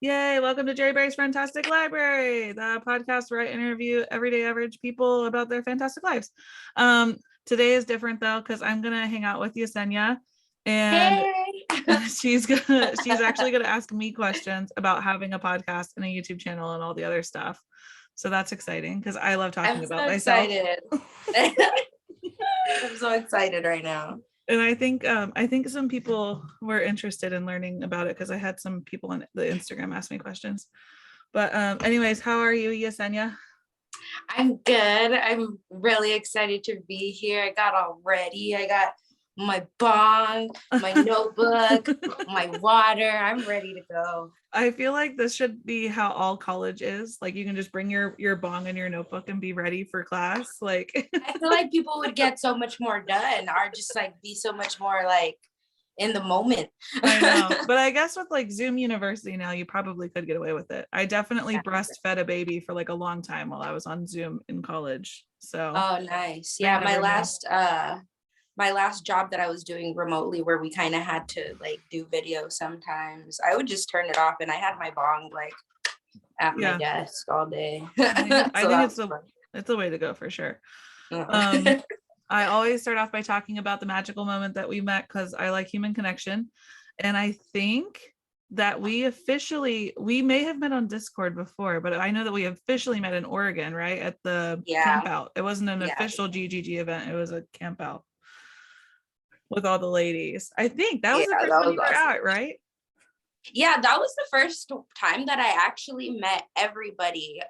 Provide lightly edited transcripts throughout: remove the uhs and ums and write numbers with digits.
Yay, welcome to Jerri Berry's Friend-Tastic Library, the podcast where I interview everyday average people about their fantastic lives. Today is different though, because I'm gonna hang out with Yesenia, and Hey. she's actually gonna ask me questions about having a podcast and a YouTube channel and all the other stuff. So that's exciting because I love talking about myself. Excited. I'm so excited right now. And I think some people were interested in learning about it because I had some people on the Instagram ask me questions. But anyways, how are you, Yesenia? I'm good. I'm really excited to be here. I got all ready. I got my bong, my notebook, my water. I'm ready to go. I feel like this should be how all college is. Like you can just bring your bong and your notebook and be ready for class. Like I feel like people would get so much more done, or just like be so much more like in the moment. I know, but I guess with like Zoom University now, you probably could get away with it. I definitely breastfed a baby for like a long time while I was on Zoom in college. So oh, nice. Yeah, my last job that I was doing remotely, where we kind of had to like do video sometimes, I would just turn it off and I had my bong like at my desk all day. I think it's the way to go for sure. I always start off by talking about the magical moment that we met because I like human connection. And I think that we may have met on Discord before, but I know that we officially met in Oregon, right? At the camp out. It wasn't an official GGG event. It was a camp out with all the ladies. I think that was the first one you were at, right? Yeah, that was the first time that I actually met everybody.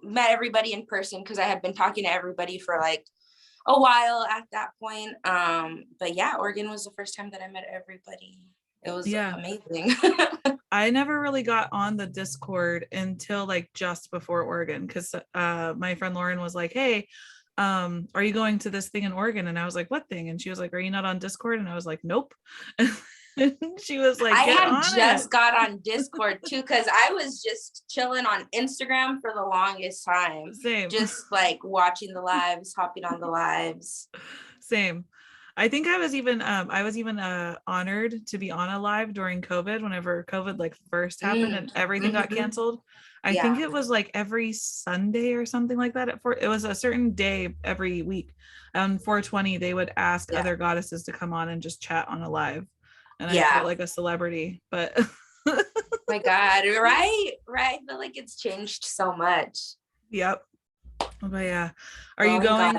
Met everybody in person because I had been talking to everybody for like a while at that point. But yeah, Oregon was the first time that I met everybody. It was amazing. I never really got on the Discord until like just before Oregon because my friend Lauren was like, hey, are you going to this thing in Oregon? And I was like, what thing? And she was like, are you not on Discord? And I was like, nope. She was like, got on Discord too, because I was just chilling on Instagram for the longest time. Same. Just like watching the lives, hopping on the lives. Same. I think I was even honored to be on a live during COVID, whenever COVID like first happened and everything got canceled. I think it was like every Sunday or something like that. It was a certain day every week. 420, they would ask other goddesses to come on and just chat on a live. And I felt like a celebrity, but my God, right? I feel like it's changed so much. Yep. But yeah. Are you going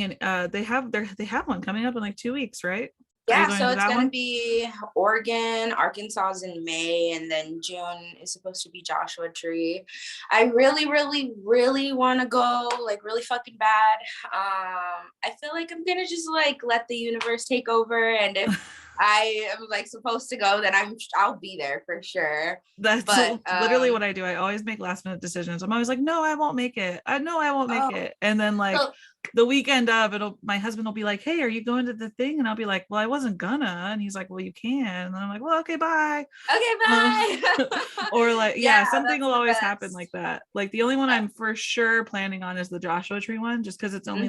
in they have one coming up in like 2 weeks, right? Yeah, so it's going to be Oregon, Arkansas is in May, and then June is supposed to be Joshua Tree. I really, really, really want to go, like really fucking bad. I feel like I'm going to just like let the universe take over, and if I am like supposed to go, then I'll be there for sure. That's literally what I do. I always make last minute decisions. I'm always like, no, I won't make it. I know I won't make it. And then like the weekend of my husband will be like, hey, are you going to the thing? And I'll be like, well, I wasn't gonna. And he's like, well, you can. And I'm like, well, okay, bye. Okay, bye. Or like, something will always happen like that. Like the only one I'm for sure planning on is the Joshua Tree one, just because it's only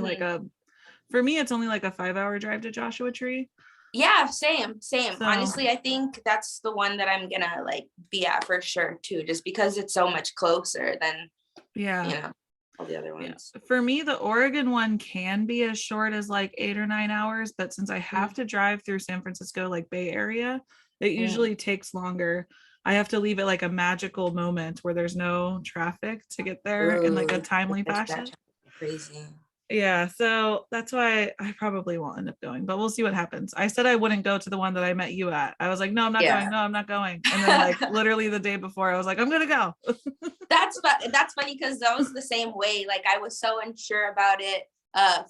for me, it's only like a 5-hour drive to Joshua Tree. Yeah, same. So, honestly, I think that's the one that I'm gonna like be at for sure too, just because it's so much closer than all the other ones. For me, the Oregon one can be as short as like 8 or 9 hours, but since I have to drive through San Francisco, like Bay Area, it usually takes longer. I have to leave it like a magical moment where there's no traffic to get there in like a timely fashion. Crazy. Yeah, so that's why I probably won't end up going, but we'll see what happens. I said I wouldn't go to the one that I met you at. I was like, no, I'm not going. No, I'm not going. And then like literally the day before, I was like, I'm gonna go. That's funny because that was the same way. Like I was so unsure about it.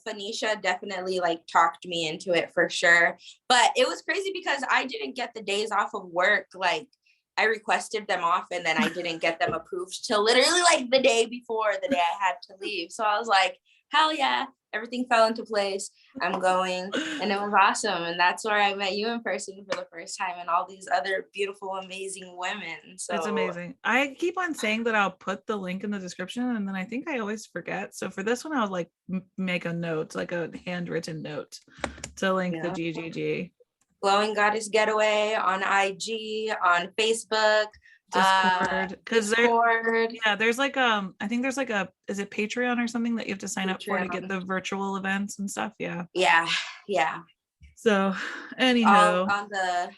Phoenicia definitely like talked me into it for sure. But it was crazy because I didn't get the days off of work. Like I requested them off and then I didn't get them approved till literally like the day before the day I had to leave. So I was like, hell yeah, everything fell into place. I'm going. And it was awesome. And that's where I met you in person for the first time and all these other beautiful, amazing women. So it's amazing. I keep on saying that I'll put the link in the description and then I think I always forget. So for this one, I'll like make a note, like a handwritten note to link the GGG. Glowing Goddess Getaway on IG, on Facebook, Discord, because Discord. there's like I think there's like is it Patreon or something that you have to sign up for to get Patreon. the virtual events and stuff? Yeah. All So anyhow, on the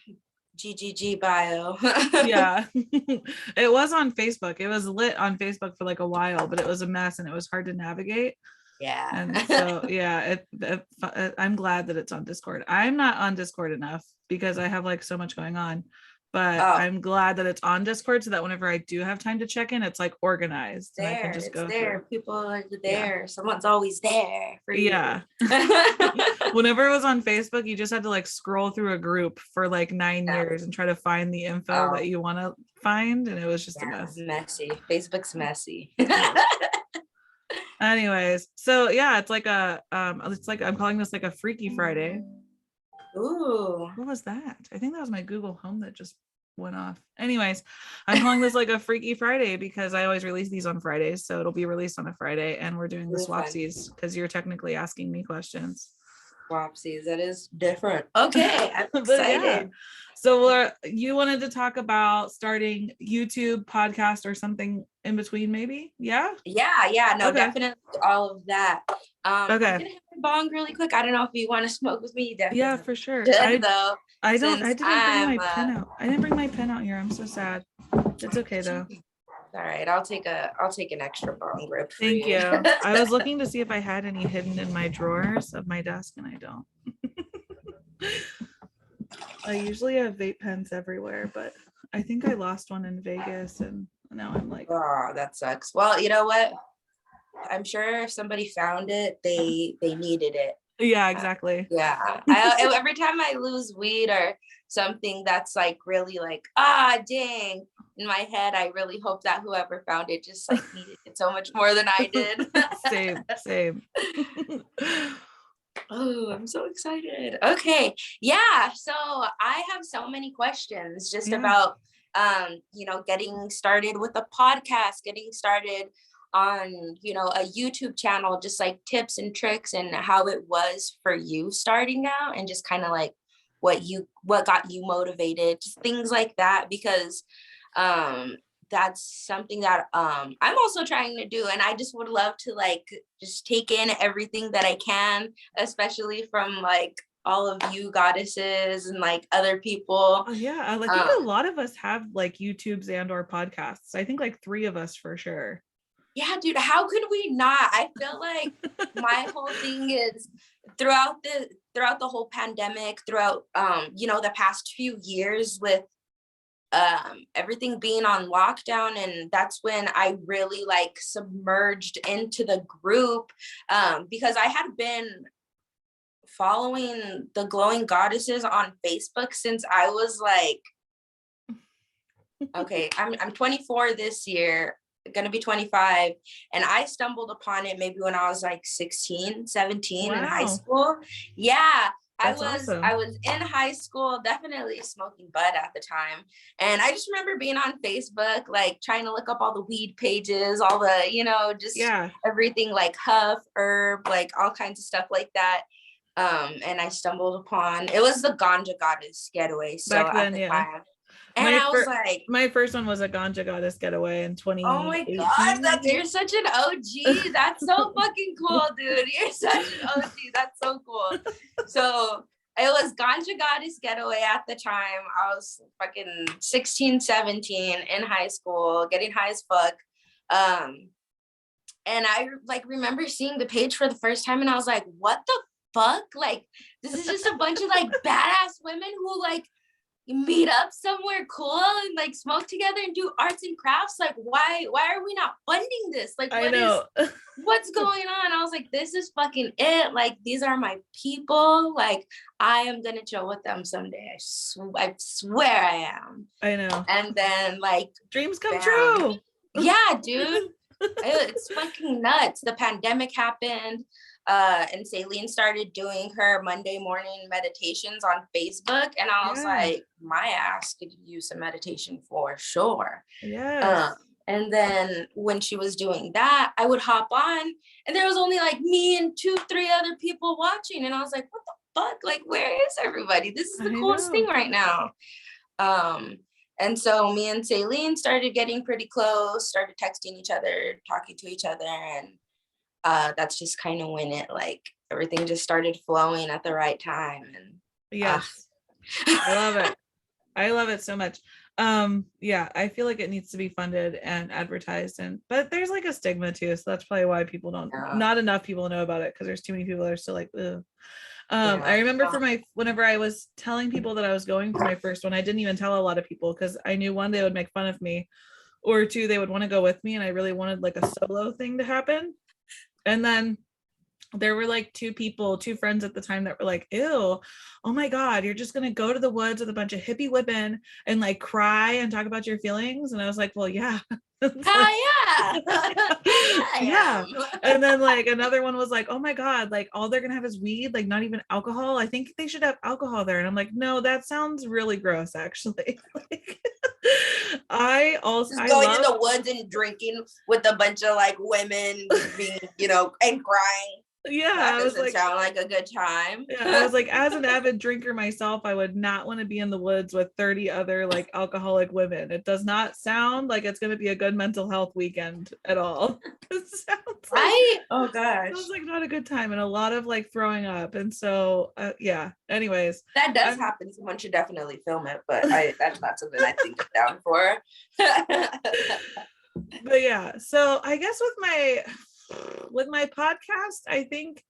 GGG bio. yeah, it was on Facebook. It was lit on Facebook for like a while, but it was a mess and it was hard to navigate. Yeah. And so I'm glad that it's on Discord. I'm not on Discord enough because I have like so much going on, but I'm glad that it's on Discord so that whenever I do have time to check in, it's like organized and I can just go there. through. People are there. Yeah. Someone's always there for you. Yeah. Whenever it was on Facebook, you just had to like scroll through a group for like 9 years and try to find the info that you want to find, and it was just a mess. Messy. Facebook's messy. Anyways, so yeah, it's like I'm calling this like a Freaky Friday. Ooh, what was that? I think that was my Google Home that just went off. Anyways, I'm calling this like a Freaky Friday because I always release these on Fridays, so it'll be released on a Friday, and we're doing the swapsies because you're technically asking me questions. Swapsies, that is different. Okay, I'm excited. Yeah. So you wanted to talk about starting YouTube, podcast, or something in between, maybe? Yeah. No, okay. Definitely all of that. Okay. I'm gonna have a bong really quick. I don't know if you want to smoke with me. Definitely. Yeah, for sure. I didn't bring my pen out. I didn't bring my pen out here. I'm so sad. It's okay though. All right, I'll take an extra bong rip. Thank you. I was looking to see if I had any hidden in my drawers of my desk, and I don't. I usually have vape pens everywhere, but I think I lost one in Vegas, and now I'm like, oh, that sucks. Well, you know what? I'm sure if somebody found it, they needed it. Yeah, exactly. Every time I lose weed or something that's like really like, dang, in my head, I really hope that whoever found it just like needed it so much more than I did. Same. Oh, I'm so excited. Okay. Yeah. So I have so many questions just about, getting started with a podcast, getting started on, a YouTube channel, just like tips and tricks and how it was for you starting out and just kind of like what got you motivated, just things like that, because that's something that I'm also trying to do, and I just would love to like just take in everything that I can, especially from like all of you goddesses and like other people. Yeah, I think a lot of us have like YouTubes and or podcasts. I think like 3 of us for sure. Yeah, dude, how could we not? I feel like my whole thing is throughout the whole pandemic, throughout the past few years with everything being on lockdown, and that's when I really like submerged into the group, because I had been following the Glowing Goddesses on Facebook since I was like, okay, I'm 24 this year, gonna be 25, and I stumbled upon it maybe when I was like 16, 17 in high school. Yeah. That's awesome. I was in high school, definitely smoking bud at the time. And I just remember being on Facebook, like trying to look up all the weed pages, all the, everything like huff, herb, like all kinds of stuff like that. And I stumbled upon, it was the Ganja Goddess Getaway. So back then, time. And I was like, my first one was a Ganja Goddess Getaway in 2018. Oh my gosh, you're such an OG. That's so fucking cool, dude. You're such an OG. That's so cool. So it was Ganja Goddess Getaway at the time. I was fucking 16, 17 in high school, getting high as fuck. And I like remember seeing the page for the first time, and I was like, what the fuck? Like, this is just a bunch of like badass women who like meet up somewhere cool and like smoke together and do arts and crafts. Like, why are we not funding this? Like, what's going on? I was like, this is fucking it. Like, these are my people. Like, I am gonna chill with them someday. I swear I am. I know. And then like dreams come true. Yeah, dude. It's fucking nuts. The pandemic happened. And Celine started doing her Monday morning meditations on Facebook, and I was like, my ass could use some meditation for sure. And then when she was doing that, I would hop on, and there was only like me and 2-3 other people watching, and I was like, what the fuck? Like, where is everybody? This is the I coolest thing know. right now. And so me and Celine started getting pretty close, started texting each other, talking to each other. And that's just kind of when it like everything just started flowing at the right time. And Yes. I love it. I love it so much. Yeah, I feel like it needs to be funded and advertised, but there's like a stigma too, so that's probably why people don't, not enough people know about it, because there's too many people that are still like, ugh. I remember whenever I was telling people that I was going for my first one, I didn't even tell a lot of people because I knew, one, they would make fun of me, or two, they would want to go with me, and I really wanted like a solo thing to happen. And then there were like two friends at the time that were like, ew, oh my God, you're just gonna go to the woods with a bunch of hippie women and like cry and talk about your feelings. And I was like, well, yeah. Yeah. And then like another one was like, oh my God, like all they're gonna have is weed, like not even alcohol. I think they should have alcohol there. And I'm like, no, that sounds really gross, actually. Like, I also just going to the woods and drinking with a bunch of like women being, and crying. Yeah, that doesn't sound like a good time. Yeah, I was like, as an avid drinker myself, I would not want to be in the woods with 30 other like alcoholic women. It does not sound like it's going to be a good mental health weekend at all. It sounds right? Oh gosh, it was like not a good time, and a lot of like throwing up. And so yeah, anyways, that does happen. Someone should definitely film it, but that's not something I think I'm down for. But yeah, so I guess with my podcast, I think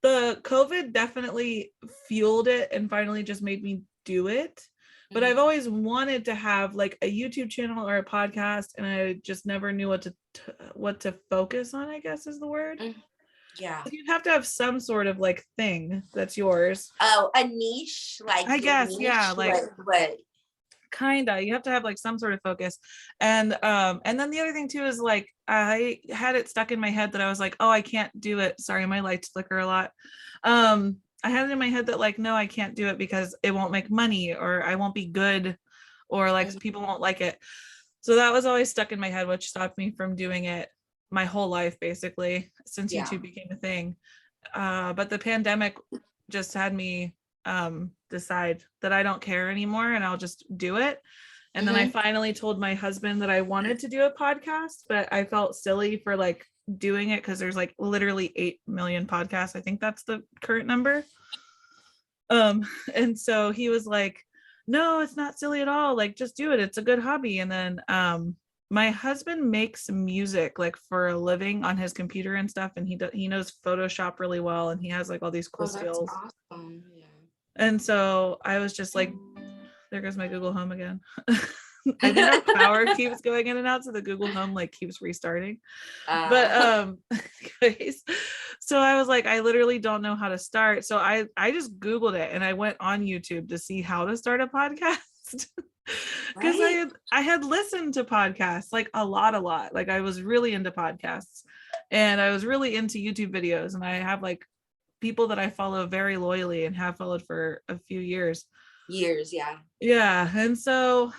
the COVID definitely fueled it and finally just made me do it. But I've always wanted to have like a YouTube channel or a podcast, and I just never knew what to focus on, I guess is the word. Yeah, you'd have to have some sort of like thing that's yours. Oh, a niche, like I guess, niche, yeah, like what? Kinda, you have to have like some sort of focus. And then the other thing too is like I had it stuck in my head that I was like, oh, I can't do it, sorry, my lights flicker a lot. I had it in my head that like, no, I can't do it because it won't make money, or I won't be good, or like people won't like it. So that was always stuck in my head, which stopped me from doing it my whole life basically, since YouTube became a thing. But the pandemic just had me decide that I don't care anymore and I'll just do it. And then I finally told my husband that I wanted to do a podcast, but I felt silly for like doing it because there's like literally 8 million podcasts. I think that's the current number. And so he was like, no, it's not silly at all, like just do it, it's a good hobby. And then my husband makes music like for a living on his computer and stuff, and he knows Photoshop really well, and he has like all these cool skills. Awesome. Yeah. And so I was just like, there goes my Google Home again. I think our power keeps going in and out, so the Google Home like keeps restarting. But anyways, so I was like, I literally don't know how to start. So I just Googled it, and I went on YouTube to see how to start a podcast. Because I had listened to podcasts like a lot. Like I was really into podcasts, and I was really into YouTube videos, and I have like people that I follow very loyally and have followed for a few years. Yeah. And so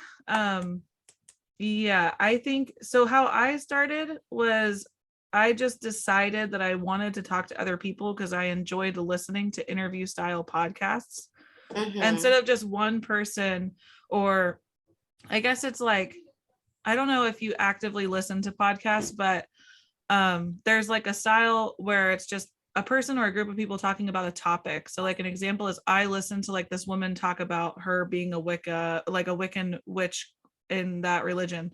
yeah, I think so. How I started was I just decided that I wanted to talk to other people because I enjoyed listening to interview style podcasts instead of just one person. Or I guess it's like, I don't know if you actively listen to podcasts, but there's like a style where it's just a person or a group of people talking about a topic. So like an example is I listened to like this woman talk about her being a Wicca, like a Wiccan witch in that religion.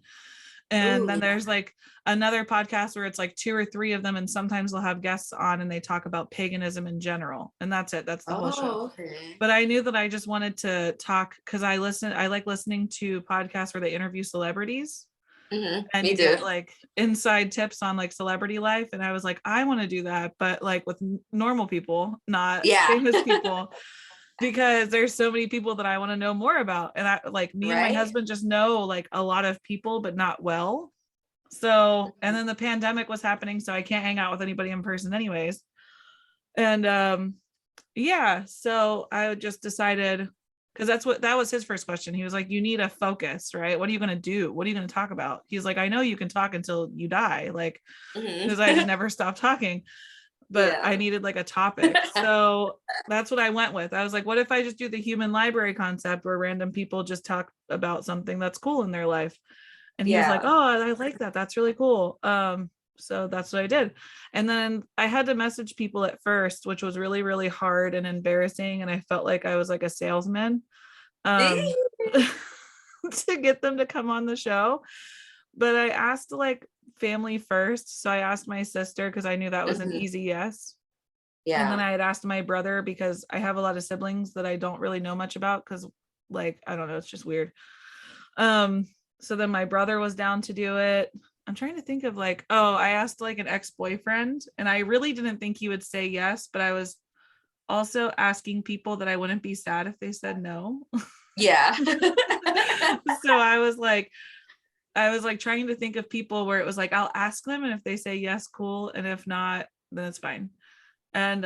And then there's like another podcast where it's like 2 or 3 of them, and sometimes they'll have guests on and they talk about paganism in general, and that's it, that's the whole show. But I knew that I just wanted to talk because I like listening to podcasts where they interview celebrities. And you get like inside tips on like celebrity life, and I was like, I want to do that, but like with normal people, not famous people. Because there's so many people that I want to know more about. And I like me and my husband just know like a lot of people, but not well. So, and then the pandemic was happening, so I can't hang out with anybody in person anyways. And yeah, so I just decided, because that was his first question. He was like, you need a focus, right? What are you going to do? What are you going to talk about? He's like, I know you can talk until you die. Like, because I just never stopped talking. but I needed like a topic. So that's what I went with. I was like, what if I just do the human library concept where random people just talk about something that's cool in their life? And he was like, oh, I like that. That's really cool. So that's what I did. And then I had to message people at first, which was really, really hard and embarrassing. And I felt like I was like a salesman to get them to come on the show. But I asked like family first. So I asked my sister because I knew that was an easy yes. Yeah. And then I had asked my brother because I have a lot of siblings that I don't really know much about because like, I don't know, it's just weird. So then my brother was down to do it. I'm trying to think of like, oh, I asked like an ex-boyfriend and I really didn't think he would say yes, but I was also asking people that I wouldn't be sad if they said no. Yeah. So I was like trying to think of people where it was like, I'll ask them. And if they say yes, cool. And if not, then it's fine. And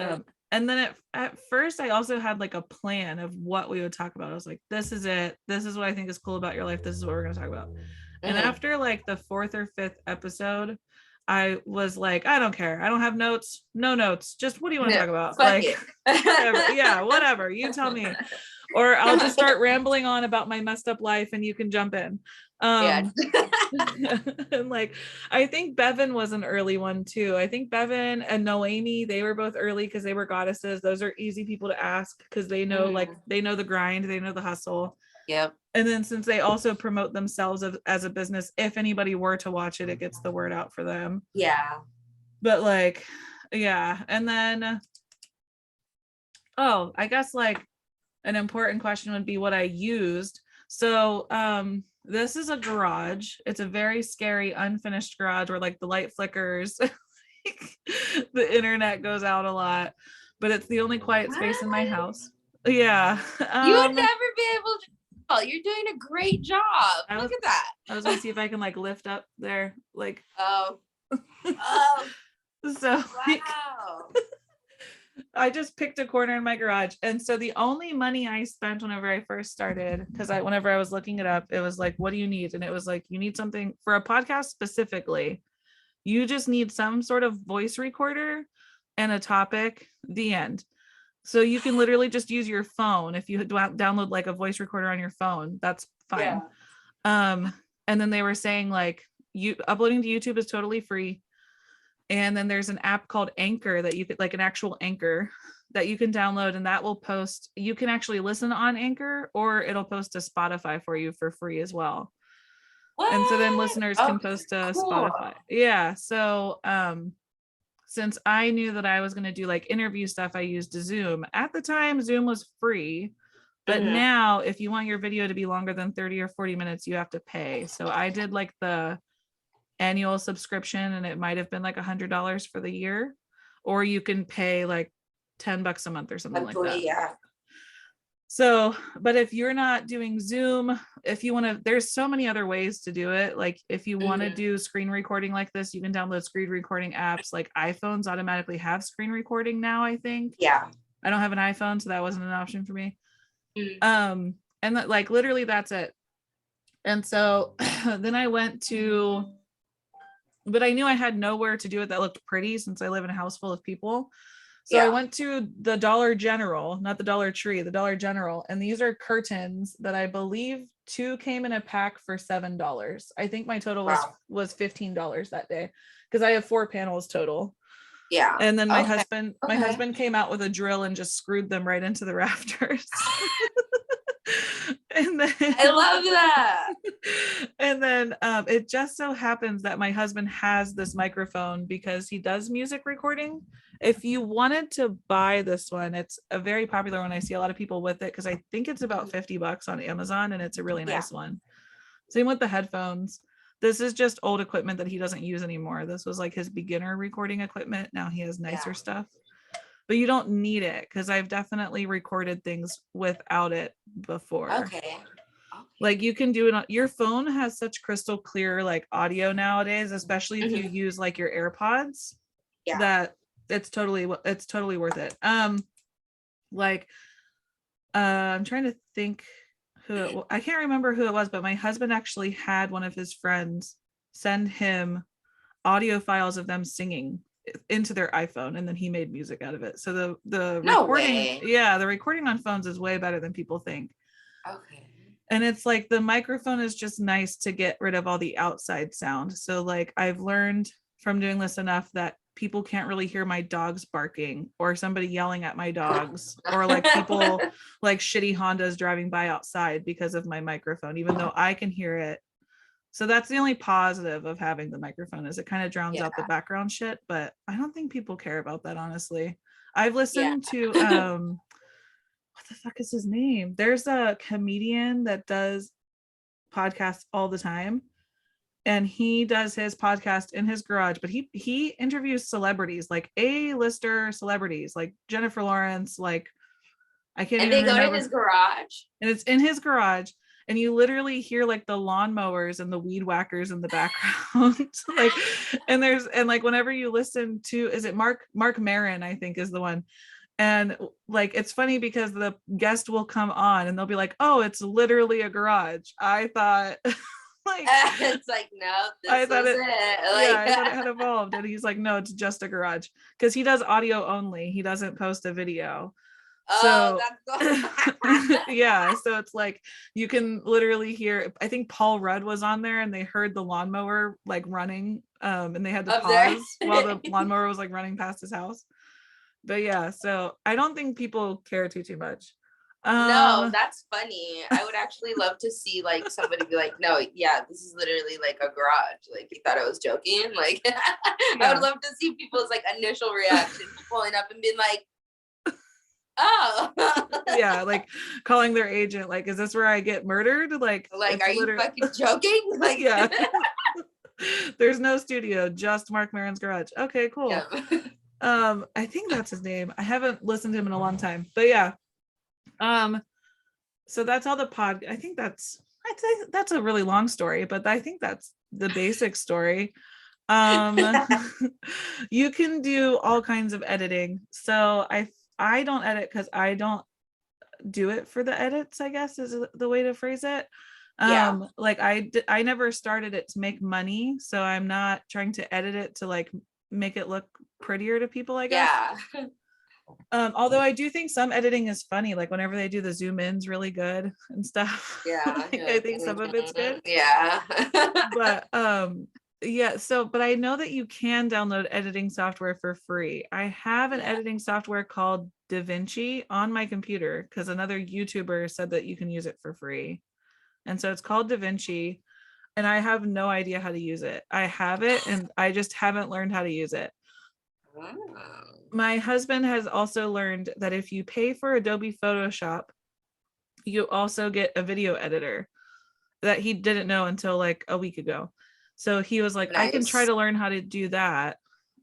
then at first I also had like a plan of what we would talk about. I was like, this is it. This is what I think is cool about your life. This is what we're going to talk about. And after like the 4th or 5th episode, I was like, I don't care. I don't have notes, no notes. Just what do you want to talk about? Like, whatever. Yeah, whatever. You tell me. Or I'll just start rambling on about my messed up life and you can jump in. And like, I think Bevan was an early one too. I think Bevan and Noemi, they were both early because they were goddesses. Those are easy people to ask because they know, like, they know the grind, they know the hustle. Yep. And then since they also promote themselves as a business, if anybody were to watch it, it gets the word out for them. Yeah. But like, yeah. And then, oh, I guess like an important question would be what I used. So this is a garage. It's a very scary, unfinished garage where like the light flickers. The internet goes out a lot, but it's the only quiet space in my house. Yeah. You would never be able to. Oh, you're doing a great job. Look at that. I was gonna see if I can like lift up there. Like, oh. So Wow. I just picked a corner in my garage. And so the only money I spent whenever I first started, because whenever I was looking it up, it was like, what do you need? And it was like, you need something for a podcast specifically. You just need some sort of voice recorder and a topic, the end. So you can literally just use your phone. If you download like a voice recorder on your phone, that's fine. Yeah. And then they were saying like uploading to YouTube is totally free. And then there's an app called Anchor that you could like an actual Anchor that you can download and that will post. You can actually listen on Anchor or it'll post to Spotify for you for free as well. What? And so then listeners can post to Spotify. Yeah. So since I knew that I was going to do like interview stuff, I used Zoom. At the time, Zoom was free. But now if you want your video to be longer than 30 or 40 minutes, you have to pay. So I did like the annual subscription and it might have been like $100 for the year, or you can pay like $10 a month or something like that. Yeah. So, but if you're not doing Zoom, if you want to, there's so many other ways to do it. Like if you want to do screen recording like this, you can download screen recording apps. Like iPhones automatically have screen recording now, I think. Yeah. I don't have an iPhone, so that wasn't an option for me. And that, like literally that's it. And so then I went to, but I knew I had nowhere to do it that looked pretty since I live in a house full of people. So I went to the Dollar General, not the Dollar Tree, the Dollar General. And these are curtains that I believe 2 came in a pack for $7. I think my total was $15 that day because I have 4 panels total. Yeah. And then my husband came out with a drill and just screwed them right into the rafters. And then I love that. And then it just so happens that my husband has this microphone because he does music recording. If you wanted to buy this one, it's a very popular one. I see a lot of people with it because I think it's about $50 on Amazon and it's a really nice one. Same with the headphones. This is just old equipment that he doesn't use anymore. This was like his beginner recording equipment. Now he has nicer stuff. But you don't need it because I've definitely recorded things without it before. Okay. Like you can do it on your phone has such crystal clear like audio nowadays, especially if you use like your AirPods. Yeah. That it's totally worth it. I'm trying to think I can't remember who it was, but my husband actually had one of his friends send him audio files of them singing into their iPhone, and then he made music out of it. So the No recording, way. yeah, the recording on phones is way better than people think. Okay. And it's like the microphone is just nice to get rid of all the outside sound. So like I've learned from doing this enough that people can't really hear my dogs barking or somebody yelling at my dogs or like people like shitty Hondas driving by outside because of my microphone, even though I can hear it. So that's the only positive of having the microphone, is it kind of drowns out the background shit, but I don't think people care about that, honestly. I've listened to what the fuck is his name? There's a comedian that does podcasts all the time, and he does his podcast in his garage, but he interviews celebrities, like A-lister celebrities, like Jennifer Lawrence, like I can't and even they go remember. to his garage, and it's in his garage, and you literally hear like the lawnmowers and the weed whackers in the background. Like, and like whenever you listen to, is it Mark Maron, I think is the one. And like it's funny because the guest will come on and they'll be like, oh, it's literally a garage. I thought like it's like, no, I thought it, like, yeah, I thought it had evolved. And he's like, no, it's just a garage, because he does audio only, he doesn't post a video. So yeah, so it's like you can literally hear, I think Paul Rudd was on there and they heard the lawnmower like running, and they had to pause while the lawnmower was like running past his house. But yeah, so I don't think people care too much. No, that's funny. I would actually love to see like somebody be like, no, yeah, this is literally like a garage. Like he thought I was joking. Like I would love to see people's like initial reaction, pulling up and being like, oh. Yeah, like calling their agent, like, is this where I get murdered? Like are you fucking joking? Like yeah. There's no studio, just Mark Maron's garage. Okay, cool. Yeah. I think that's his name. I haven't listened to him in a long time, but yeah. So that's all the pod. I think that's a really long story, but I think that's the basic story. You can do all kinds of editing. So I don't edit because I don't do it for the edits, I guess is the way to phrase it. Like I never started it to make money, so I'm not trying to edit it to like make it look prettier to people, I guess. Yeah. Although I do think some editing is funny, like whenever they do the zoom ins really good and stuff. Yeah. Like, I think some of it's good. Yeah. But yeah, so but I know that you can download editing software for free. I have an editing software called DaVinci on my computer because another YouTuber said that you can use it for free. And so it's called DaVinci, and I have no idea how to use it. I have it and I just haven't learned how to use it. My husband has also learned that if you pay for Adobe Photoshop, you also get a video editor, that he didn't know until like a week ago. So he was like, nice. I can try to learn how to do that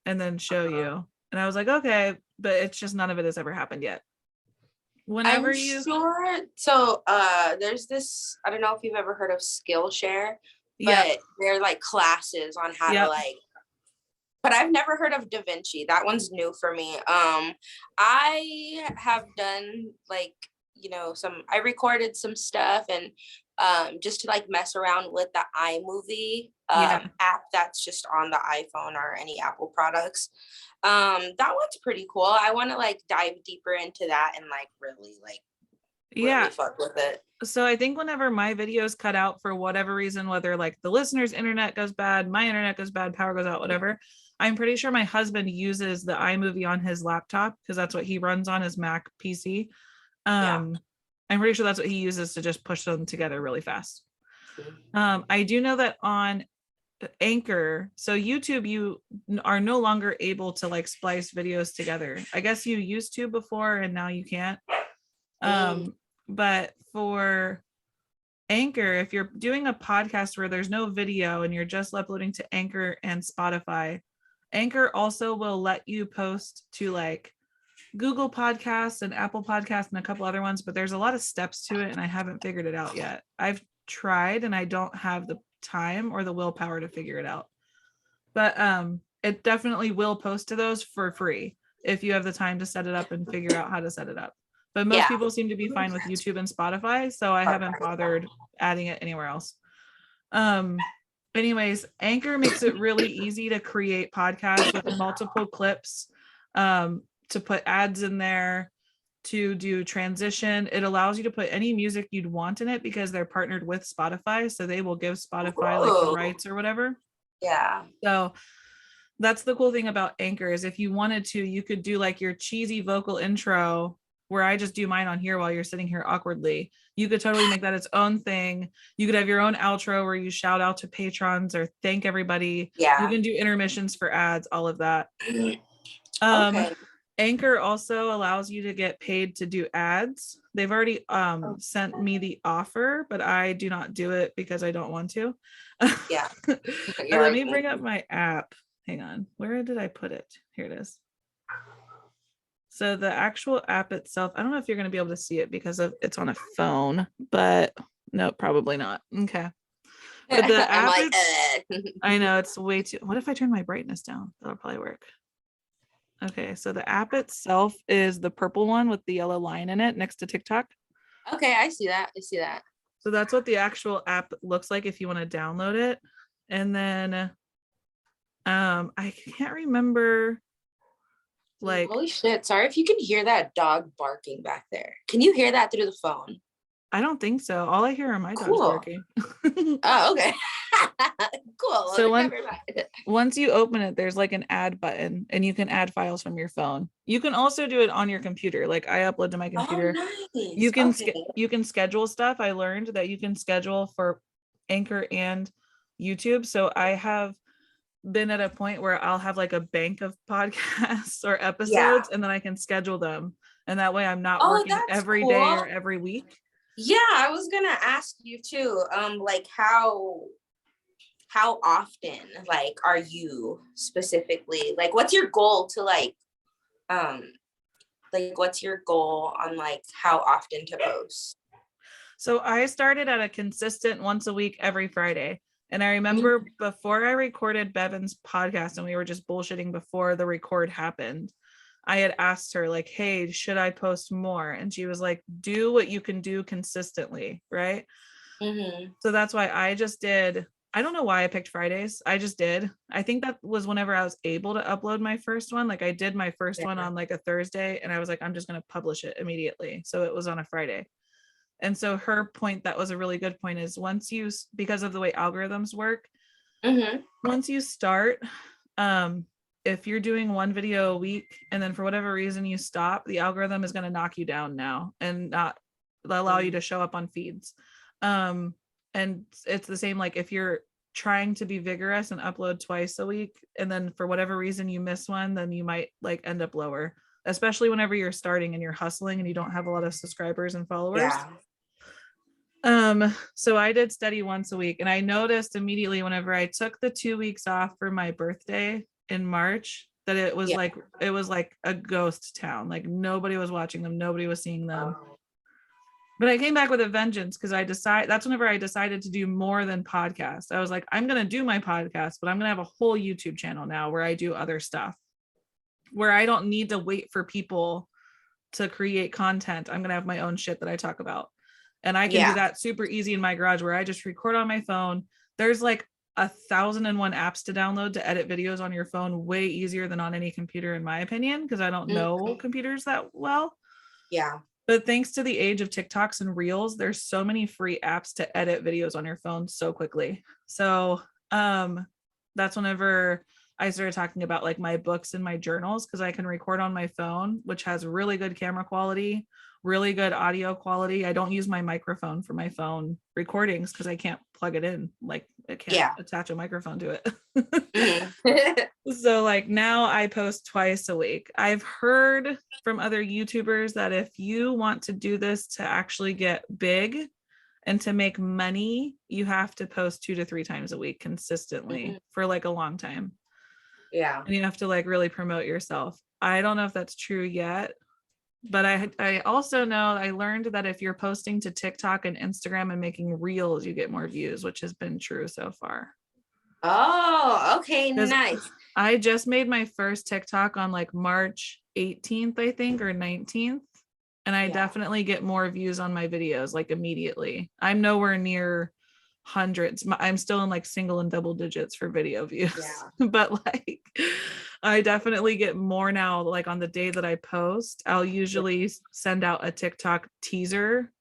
and then show you. And I was like, okay, but it's just none of it has ever happened yet. Whenever sure. So there's this, I don't know if you've ever heard of Skillshare, but they're like classes on how to like, but I've never heard of DaVinci. That one's new for me. I have done like, I recorded some stuff and just to like mess around with the iMovie app that's just on the iPhone or any Apple products. That one's pretty cool. I want to like dive deeper into that and like really fuck with it. So I think whenever my videos cut out for whatever reason, whether like the listener's internet goes bad, my internet goes bad, power goes out, whatever, I'm pretty sure my husband uses the iMovie on his laptop because that's what he runs on his Mac PC. I'm pretty sure that's what he uses to just push them together really fast. I do know that on Anchor, so YouTube, you are no longer able to like splice videos together. I guess you used to before and now you can't. But for Anchor, if you're doing a podcast where there's no video and you're just uploading to Anchor and Spotify, Anchor also will let you post to like Google Podcasts and Apple Podcasts and a couple other ones, but there's a lot of steps to it and I haven't figured it out yet. I've tried and I don't have the time or the willpower to figure it out. But it definitely will post to those for free if you have the time to set it up and figure out how to set it up. But most people seem to be fine with YouTube and Spotify, so I haven't bothered adding it anywhere else. anyways, Anchor makes it really easy to create podcasts with multiple clips, to put ads in there, to do transition. It allows you to put any music you'd want in it because they're partnered with Spotify. So they will give Spotify like the rights or whatever. Yeah. So that's the cool thing about Anchor is if you wanted to, you could do like your cheesy vocal intro where I just do mine on here while you're sitting here awkwardly. You could totally make that its own thing. You could have your own outro where you shout out to patrons or thank everybody. Yeah. You can do intermissions for ads, all of that. Okay. Anchor also allows you to get paid to do ads. They've already sent me the offer, but I do not do it because I don't want to. Yeah. Let me bring up my app. Hang on. Where did I put it? Here it is. So the actual app itself, I don't know if you're going to be able to see it because of it's on a phone, but no, probably not. Okay. But the app, I know it's way too, what if I turn my brightness down? That'll probably work. Okay, so the app itself is the purple one with the yellow line in it next to TikTok. Okay, I see that. So that's what the actual app looks like if you want to download it. And then I can't remember, like, holy shit, sorry if you can hear that dog barking back there. Can you hear that through the phone? I don't think so. All I hear are my dogs barking. Oh, okay. Cool. So once you open it, there's like an add button and you can add files from your phone. You can also do it on your computer. Like I upload to my computer. Oh, nice. You can you can schedule stuff. I learned that you can schedule for Anchor and YouTube. So I have been at a point where I'll have like a bank of podcasts or episodes, and then I can schedule them. And that way I'm not working every day or every week. Yeah, I was gonna ask you too. Like how often, like, are you specifically, like, what's your goal to like what's your goal on like how often to post? So I started at a consistent once a week every Friday. And I remember before I recorded Bevan's podcast and we were just bullshitting before the record happened, I had asked her like, hey, should I post more? And she was like, do what you can do consistently. Right. So that's why I just did. I don't know why I picked Fridays. I just did. I think that was whenever I was able to upload my first one. Like I did my first one on like a Thursday and I was like, I'm just going to publish it immediately. So it was on a Friday. And so her point, that was a really good point, is once you, because of the way algorithms work, once you start, if you're doing one video a week and then for whatever reason you stop, the algorithm is going to knock you down now and not allow you to show up on feeds. And it's the same, like if you're trying to be vigorous and upload twice a week and then for whatever reason you miss one, then you might like end up lower, especially whenever you're starting and you're hustling and you don't have a lot of subscribers and followers. So I did steady once a week, and I noticed immediately whenever I took the 2 weeks off for my birthday in March that it was like a ghost town. Like nobody was watching them, nobody was seeing them. But I came back with a vengeance because that's whenever I decided to do more than podcast. I was like, I'm going to do my podcast, but I'm going to have a whole YouTube channel now where I do other stuff, where I don't need to wait for people to create content. I'm going to have my own shit that I talk about. And I can do that super easy in my garage where I just record on my phone. There's like 1,001 apps to download to edit videos on your phone, way easier than on any computer, in my opinion, because I don't know computers that well. Yeah. But thanks to the age of TikToks and Reels, there's so many free apps to edit videos on your phone so quickly. So that's whenever I started talking about like my books and my journals, because I can record on my phone, which has really good camera quality, really good audio quality. I don't use my microphone for my phone recordings because I can't plug it in. Like I can't attach a microphone to it. So like now I post twice a week. I've heard from other YouTubers that if you want to do this to actually get big and to make money, you have to post 2 to 3 times a week consistently for like a long time. Yeah. And you have to like really promote yourself. I don't know if that's true yet, but I also know I learned that if you're posting to TikTok and Instagram and making reels, you get more views, which has been true so far. Oh, okay, nice. I just made my first TikTok on like March 18th, I think, or 19th. And I definitely get more views on my videos like immediately. I'm nowhere near hundreds. I'm still in like single and double digits for video views. Yeah. But like I definitely get more now. Like on the day that I post, I'll usually send out a TikTok teaser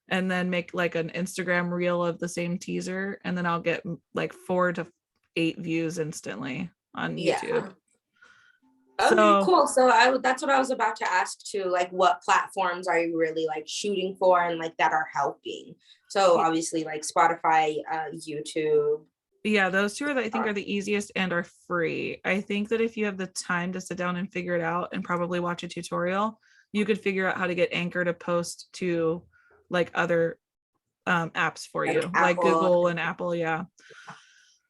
and then make like an Instagram reel of the same teaser, and then I'll get like 4 to 8 views instantly on YouTube. Okay, So cool. So that's what I was about to ask too. Like, what platforms are you really like shooting for and like that are helping? So obviously like Spotify, YouTube. yeah, those two are I think are the easiest and are free. I think that if you have the time to sit down and figure it out and probably watch a tutorial, you could figure out how to get Anchor to post to like other apps for you, like Google and Apple. Yeah.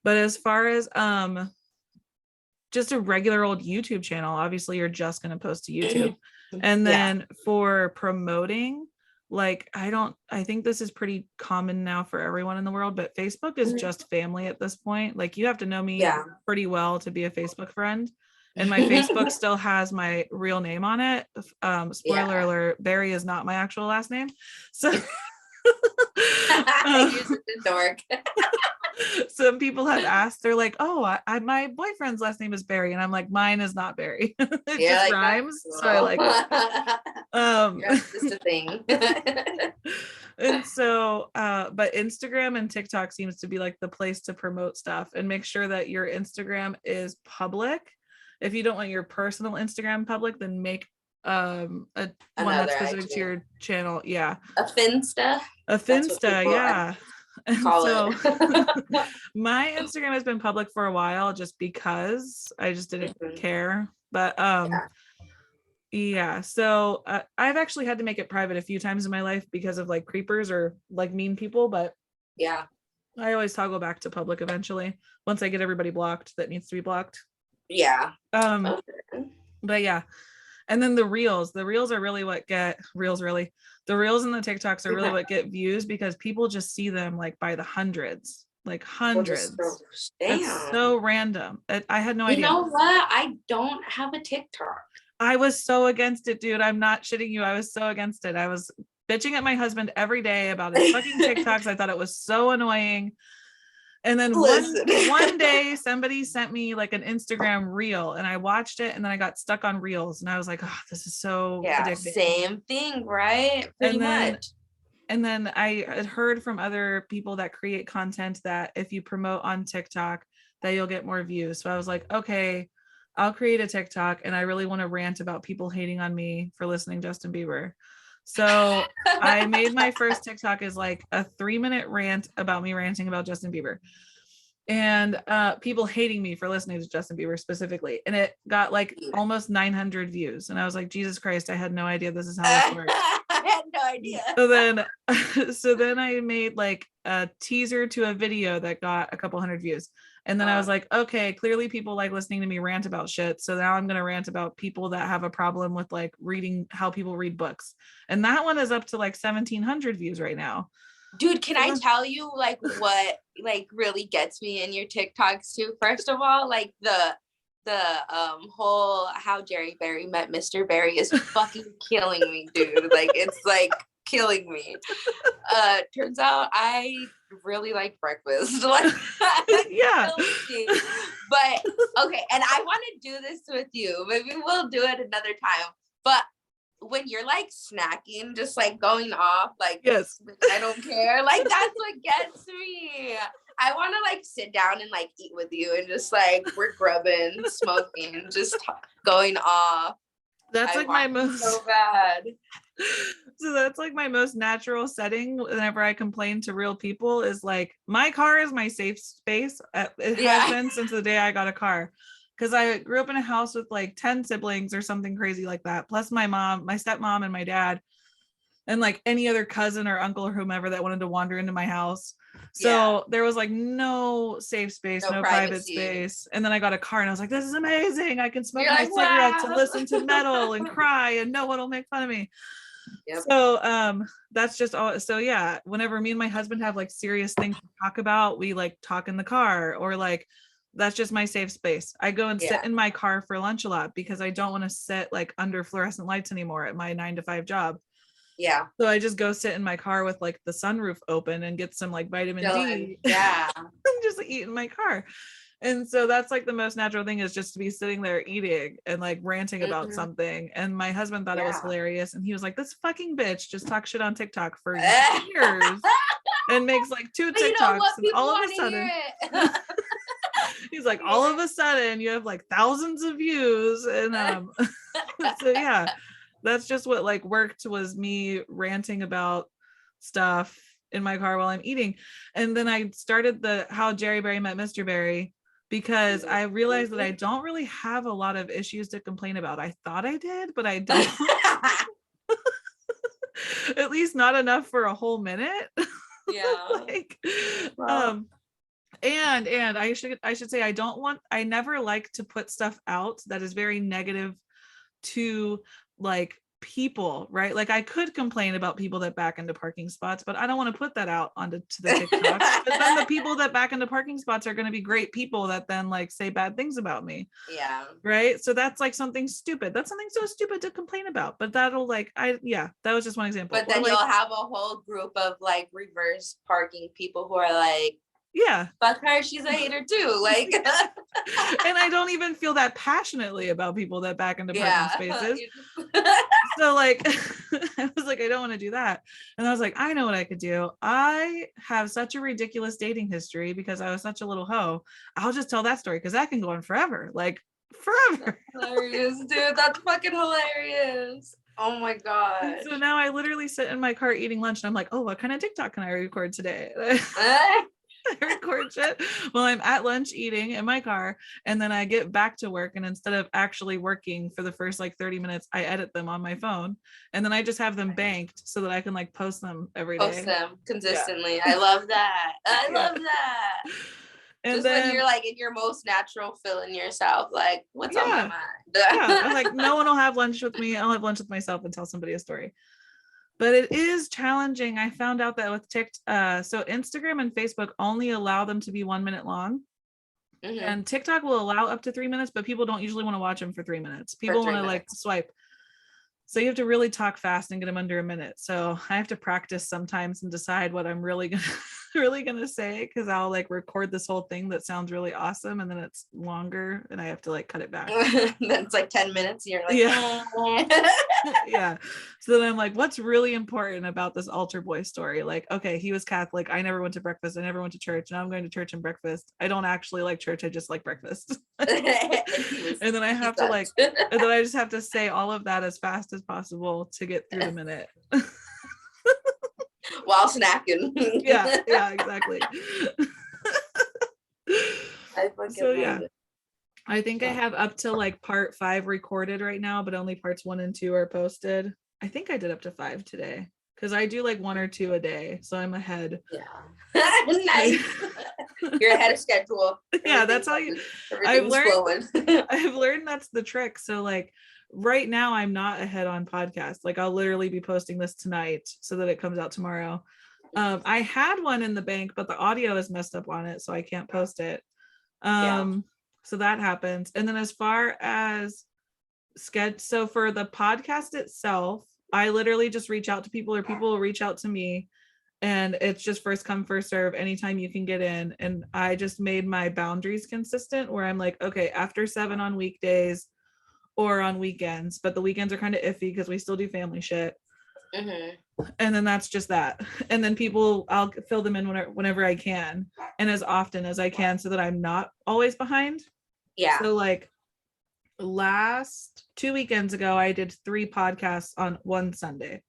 But as far as just a regular old YouTube channel, obviously you're just going to post to YouTube. And then for promoting, like I think this is pretty common now for everyone in the world, but Facebook is just family at this point. Like you have to know me pretty well to be a Facebook friend. And my Facebook still has my real name on it. Spoiler alert, Barry is not my actual last name. So You're such a dork. Some people have asked, they're like, oh, my boyfriend's last name is Barry, and I'm like, mine is not Barry. It just like rhymes, so I like it. That's just a thing. And so but Instagram and TikTok seems to be like the place to promote stuff, and make sure that your Instagram is public. If you don't want your personal Instagram public, then make one that's specific to your channel. Yeah, a Finsta, yeah. And so it. my Instagram has been public for a while just because I just didn't care. But yeah. So I've actually had to make it private a few times in my life because of like creepers or like mean people. But yeah, I always toggle back to public eventually once I get everybody blocked that needs to be blocked. Yeah. But yeah. And then the reels are really what get the reels and the TikToks are really what get views, because people just see them like by the hundreds. It's so random. I had no idea. You know what? I don't have a TikTok. I was so against it, dude. I'm not shitting you. I was so against it. I was bitching at my husband every day about his fucking TikToks. I thought it was so annoying. And then one day somebody sent me like an Instagram reel, and I watched it, and then I got stuck on reels, and I was like, oh, this is so addicting. Same thing, right? Pretty much. And then I had heard from other people that create content that if you promote on TikTok, that you'll get more views. So I was like, okay, I'll create a TikTok, and I really want to rant about people hating on me for listening to Justin Bieber. So I made my first TikTok as like a 3-minute rant about me ranting about Justin Bieber, and people hating me for listening to Justin Bieber specifically. And it got like almost 900 views. And I was like, Jesus Christ, I had no idea this is how this works. I had no idea. So then I made like a teaser to a video that got a couple hundred views. And then I was like, okay, clearly people like listening to me rant about shit. So now I'm going to rant about people that have a problem with like reading, how people read books. And that one is up to like 1,700 views right now. Dude, can I tell you like what like really gets me in your TikToks too? First of all, like the whole how Jerry Berry met Mr. Berry is fucking killing me, dude. Like it's like killing me. Turns out I really like breakfast. Like yeah. But okay, and I want to do this with you. Maybe we'll do it another time. But when you're like snacking, just like going off, like yes, I don't care. Like that's what gets me. I want to like sit down and like eat with you and just like we're grubbing, smoking, just going off. That's like my most so bad. So that's like my most natural setting whenever I complain to real people is like my car is my safe space. It has been since the day I got a car. Because I grew up in a house with like 10 siblings or something crazy like that. Plus my mom, my stepmom, and my dad, and like any other cousin or uncle or whomever that wanted to wander into my house. So there was like no safe space, no private space. And then I got a car and I was like, this is amazing. I can smoke my cigarettes and listen to metal and cry and no one will make fun of me. Yep. So that's just all. So yeah, whenever me and my husband have like serious things to talk about, we like talk in the car, or like that's just my safe space. I go and sit in my car for lunch a lot because I don't want to sit like under fluorescent lights anymore at my 9 to 5 job. Yeah. So I just go sit in my car with like the sunroof open and get some like vitamin D. Yeah. And just eat in my car. And so that's like the most natural thing, is just to be sitting there eating and like ranting about something. And my husband thought it was hilarious. And he was like, this fucking bitch just talks shit on TikTok for years and makes like 2 TikToks. You know what? And all of a People sudden, wanna hear it. he's like, all of a sudden you have like thousands of views. And so yeah, that's just what like worked, was me ranting about stuff in my car while I'm eating. And then I started the How Jerry Berry Met Mr. Berry, because I realized that I don't really have a lot of issues to complain about. I thought I did, but I don't. At least not enough for a whole minute. Yeah. Like, and I should say, I never like to put stuff out that is very negative to like people, right? Like I could complain about people that back into parking spots, but I don't want to put that out onto the TikTok. But then the people that back into parking spots are going to be great people that then like say bad things about me. Yeah. Right. So that's like something stupid. That's something so stupid to complain about. But that'll like, that was just one example. But then like, you'll have a whole group of like reverse parking people who are like, yeah, fuck her, she's a hater too. Like, and I don't even feel that passionately about people that back into parking spaces. So like, I was like, I don't want to do that. And I was like, I know what I could do. I have such a ridiculous dating history because I was such a little hoe. I'll just tell that story, because that can go on forever. Like forever. That's hilarious, dude. That's fucking hilarious. Oh my god. So now I literally sit in my car eating lunch and I'm like, oh, what kind of TikTok can I record today? I record shit while I'm at lunch eating in my car, and then I get back to work, and instead of actually working for the first like 30 minutes, I edit them on my phone, and then I just have them banked so that I can like post them every day. Post them consistently. I love that. I love that. And just then, when you're like in your most natural feeling yourself, like, what's on my mind? I'm like, no one will have lunch with me. I'll have lunch with myself and tell somebody a story. But it is challenging. I found out that with TikTok, so Instagram and Facebook only allow them to be 1 minute long. And TikTok will allow up to 3 minutes, but people don't usually want to watch them for 3 minutes. People want to like swipe. So you have to really talk fast and get them under a minute. So I have to practice sometimes and decide what I'm really gonna say, because I'll like record this whole thing that sounds really awesome, and then it's longer and I have to like cut it back. Then it's like 10 minutes and you're like, yeah. So then I'm like, what's really important about this altar boy story? Like, okay, he was Catholic. I never went to breakfast. I never went to church. Now I'm going to church and breakfast. I don't actually like church. I just like breakfast. And then I have to like, and then I just have to say all of that as fast as possible to get through the minute. While snacking. yeah, exactly. So yeah, I think I have up to like part 5 recorded right now, but only parts 1 and 2 are posted. I think I did up to 5 today, because I do like 1 or 2 a day, so I'm ahead. Yeah. Nice. You're ahead of schedule. Yeah, that's how you. I've learned that's the trick. So like right now I'm not ahead on podcasts. Like I'll literally be posting this tonight so that it comes out tomorrow. I had one in the bank, but the audio is messed up on it, so I can't post it. So that happens. And then as far as so for the podcast itself, I literally just reach out to people, or people will reach out to me, and it's just first come first serve anytime you can get in. And I just made my boundaries consistent, where I'm like, okay, after 7 on weekdays or on weekends, but the weekends are kind of iffy because we still do family shit. And then that's just that. And then people, I'll fill them in whenever I can, and as often as I can, so that I'm not always behind. Yeah. So like last 2 weekends ago, I did 3 podcasts on one Sunday.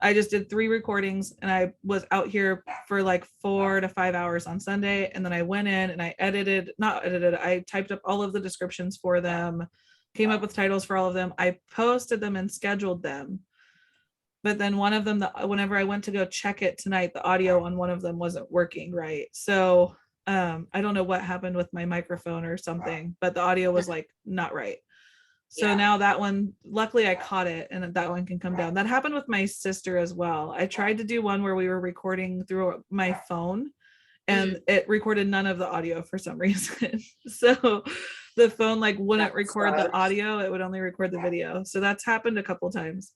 I just did 3 recordings, and I was out here for like 4 to 5 hours on Sunday. And then I went in and I I typed up all of the descriptions for them, came up with titles for all of them. I posted them and scheduled them. But then one of them, whenever I went to go check it tonight, the audio on one of them wasn't working right. So I don't know what happened with my microphone or something, but the audio was like not right. So now that one, luckily I caught it, and that one can come down. That happened with my sister as well. I tried to do one where we were recording through my phone, and it recorded none of the audio for some reason. So the phone like wouldn't record the audio, it would only record the video. So that's happened a couple times.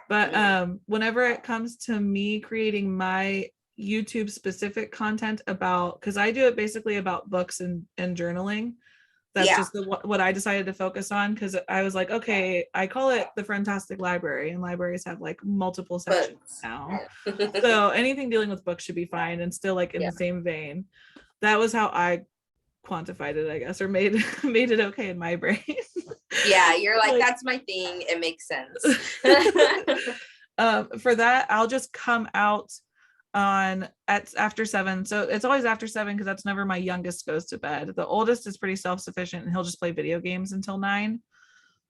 But whenever it comes to me creating my YouTube specific content about, because I do it basically about books and journaling. That's just what I decided to focus on, because I was like, okay, I call it the Friend-Tastic library, and libraries have like multiple sections now. So anything dealing with books should be fine and still like in the same vein. That was how I quantified it, I guess, or made it okay in my brain. Yeah, you're like that's my thing. It makes sense. For that, I'll just come out after 7. So it's always after 7 because that's never my youngest goes to bed. The oldest is pretty self-sufficient and he'll just play video games until 9.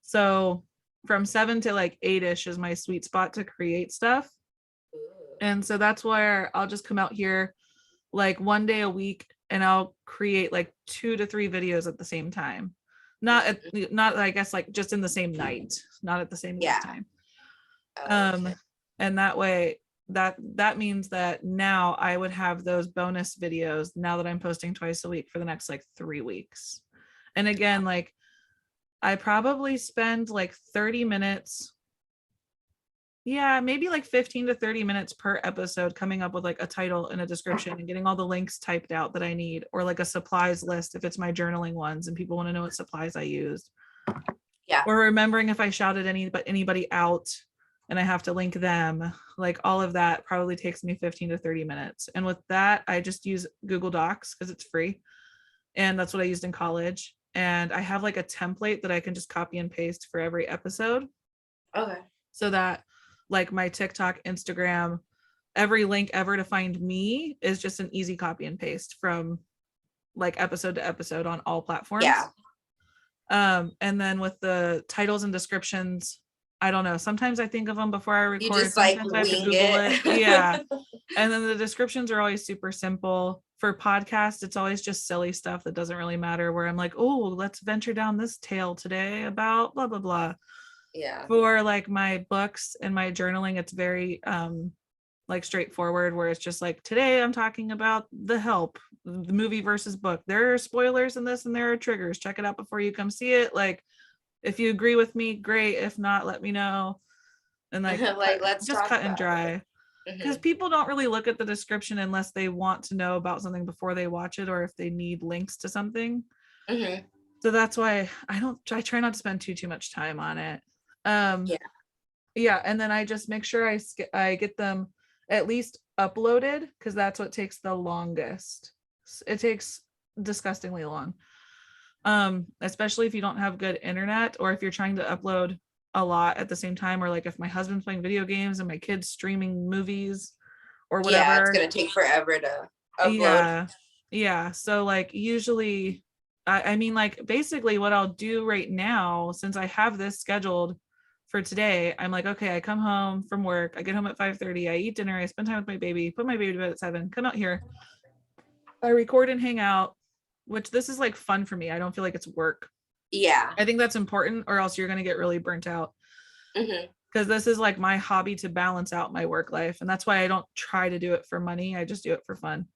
So from 7 to like 8ish is my sweet spot to create stuff. And so that's where I'll just come out here like one day a week and I'll create like 2 to 3 videos at the same time. Not I guess like just in the same night, not at the same time. And that way that means that now I would have those bonus videos now that I'm posting twice a week for the next like 3 weeks. And again, like I probably spend like 30 minutes, maybe like 15 to 30 minutes per episode coming up with like a title and a description and getting all the links typed out that I need, or like a supplies list if it's my journaling ones and people want to know what supplies I used. Or remembering if I shouted anybody out and I have to link them, like all of that probably takes me 15 to 30 minutes. And with that, I just use Google Docs because it's free. And that's what I used in college. And I have like a template that I can just copy and paste for every episode. Okay. So that like my TikTok, Instagram, every link ever to find me is just an easy copy and paste from like episode to episode on all platforms. And then with the titles and descriptions, I don't know. Sometimes I think of them before I record. You just like I have to Google it. And then the descriptions are always super simple. For podcasts, it's always just silly stuff that doesn't really matter, where I'm like, oh, let's venture down this tale today about blah, blah, blah. For like my books and my journaling, it's very like straightforward, where it's just like, today I'm talking about The Help, the movie versus book. There are spoilers in this and there are triggers. Check it out before you come see it. Like, if you agree with me, great. If not, let me know. And like, let's just cut and dry. Because people don't really look at the description unless they want to know about something before they watch it, or if they need links to something. So that's why I try not to spend too much time on it. And then I just make sure I get them at least uploaded, because that's what takes the longest. It takes disgustingly long. Especially if you don't have good internet, or if you're trying to upload a lot at the same time, or like if my husband's playing video games and my kid's streaming movies or whatever. It's gonna take forever to upload. So like usually I mean like basically what I'll do right now, since I have this scheduled for today, I'm like, okay, I come home from work, I get home at 5:30, I eat dinner, I spend time with my baby, put my baby to bed at 7, come out here, I record and hang out, which this is like fun for me. I don't feel like it's work. I think that's important, or else you're going to get really burnt out. Because this is like my hobby to balance out my work life. And that's why I don't try to do it for money. I just do it for fun.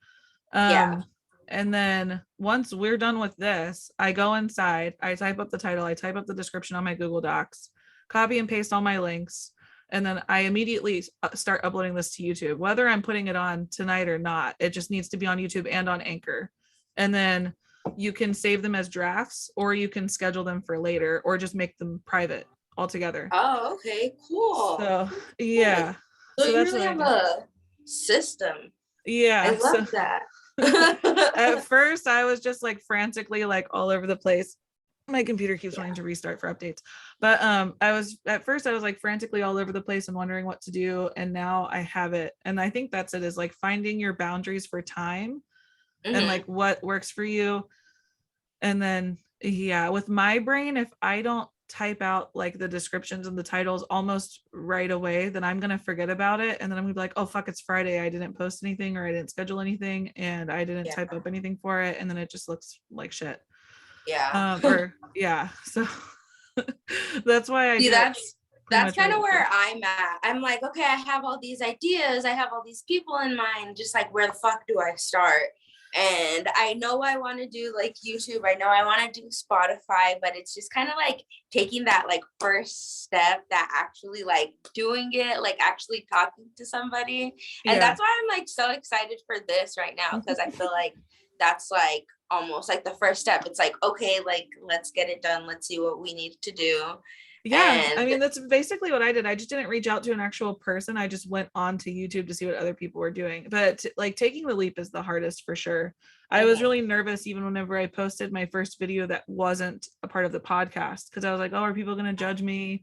And then once we're done with this, I go inside, I type up the title, I type up the description on my Google Docs, copy and paste all my links. And then I immediately start uploading this to YouTube, whether I'm putting it on tonight or not. It just needs to be on YouTube and on Anchor. And then you can save them as drafts, or you can schedule them for later, or just make them private altogether. Oh, okay, cool. So So you that's really have a system. I love that. At first I was just like frantically like all over the place. My computer keeps wanting to restart for updates, but at first I was like frantically all over the place and wondering what to do, and now I have it. And I think that's it, is like finding your boundaries for time and like what works for you. And then with my brain, if I don't type out like the descriptions and the titles almost right away, then I'm gonna forget about it, and then I'm gonna be like, oh fuck, it's Friday, I didn't post anything, or I didn't schedule anything, and I didn't type up anything for it, and then it just looks like shit. So that's why I that's kind of where I'm at. I'm like, okay, I have all these ideas, I have all these people in mind, just like, where the fuck do I start? And I know I want to do like YouTube. I know I want to do Spotify, but it's just kind of like taking that like first step, that actually like doing it, like actually talking to somebody. And Yeah. that's why I'm like so excited for this right now, because I feel like that's like almost like the first step. It's like, okay, like let's get it done. Let's see what we need to do. Yeah, I And mean, that's basically what I did. I just didn't reach out to an actual person. I just went on to YouTube to see what other people were doing. But like taking the leap is the hardest for sure. I was really nervous even whenever I posted my first video that wasn't a part of the podcast, because I was like, oh, are people going to judge me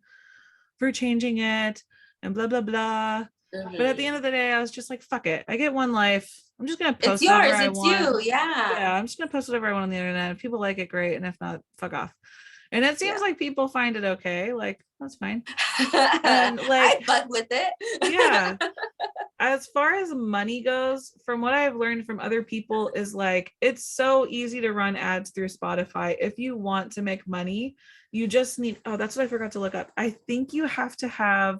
for changing it and blah, blah, blah. But at the end of the day, I was just like, fuck it. I get one life. I'm just going to it's post whatever yours, I it's want. you. Yeah. Yeah, I'm just going to post whatever I want on the internet. If people like it, great. And if not, fuck off. And it seems like people find it okay. Like, that's fine. And I like, fuck with it. yeah, as far as money goes, from what I've learned from other people, is like, it's so easy to run ads through Spotify. If you want to make money, you just need, oh, that's what I forgot to look up. I think you have to have,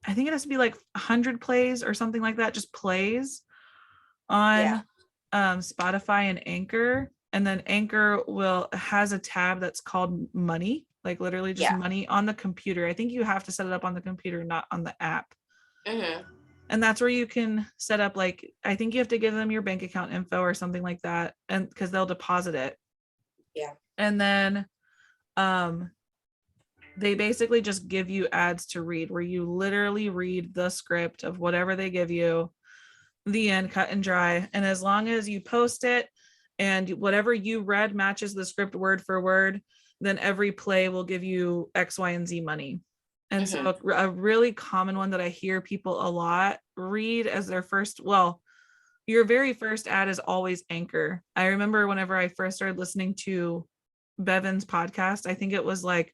I think it has to be like 100 plays or something like that, just plays on Spotify and Anchor. And then Anchor has a tab that's called money, like literally just money on the computer. I think you have to set it up on the computer, not on the app. And that's where you can set up, like, I think you have to give them your bank account info or something like that, and because they'll deposit it. And then they basically just give you ads to read, where you literally read the script of whatever they give you, the end, cut and dry. And as long as you post it and whatever you read matches the script word for word, then every play will give you X, Y, and Z money. And so a really common one that I hear people a lot read as their first, well, your very first ad is always Anchor. I remember whenever I first started listening to Bevan's podcast, I think it was like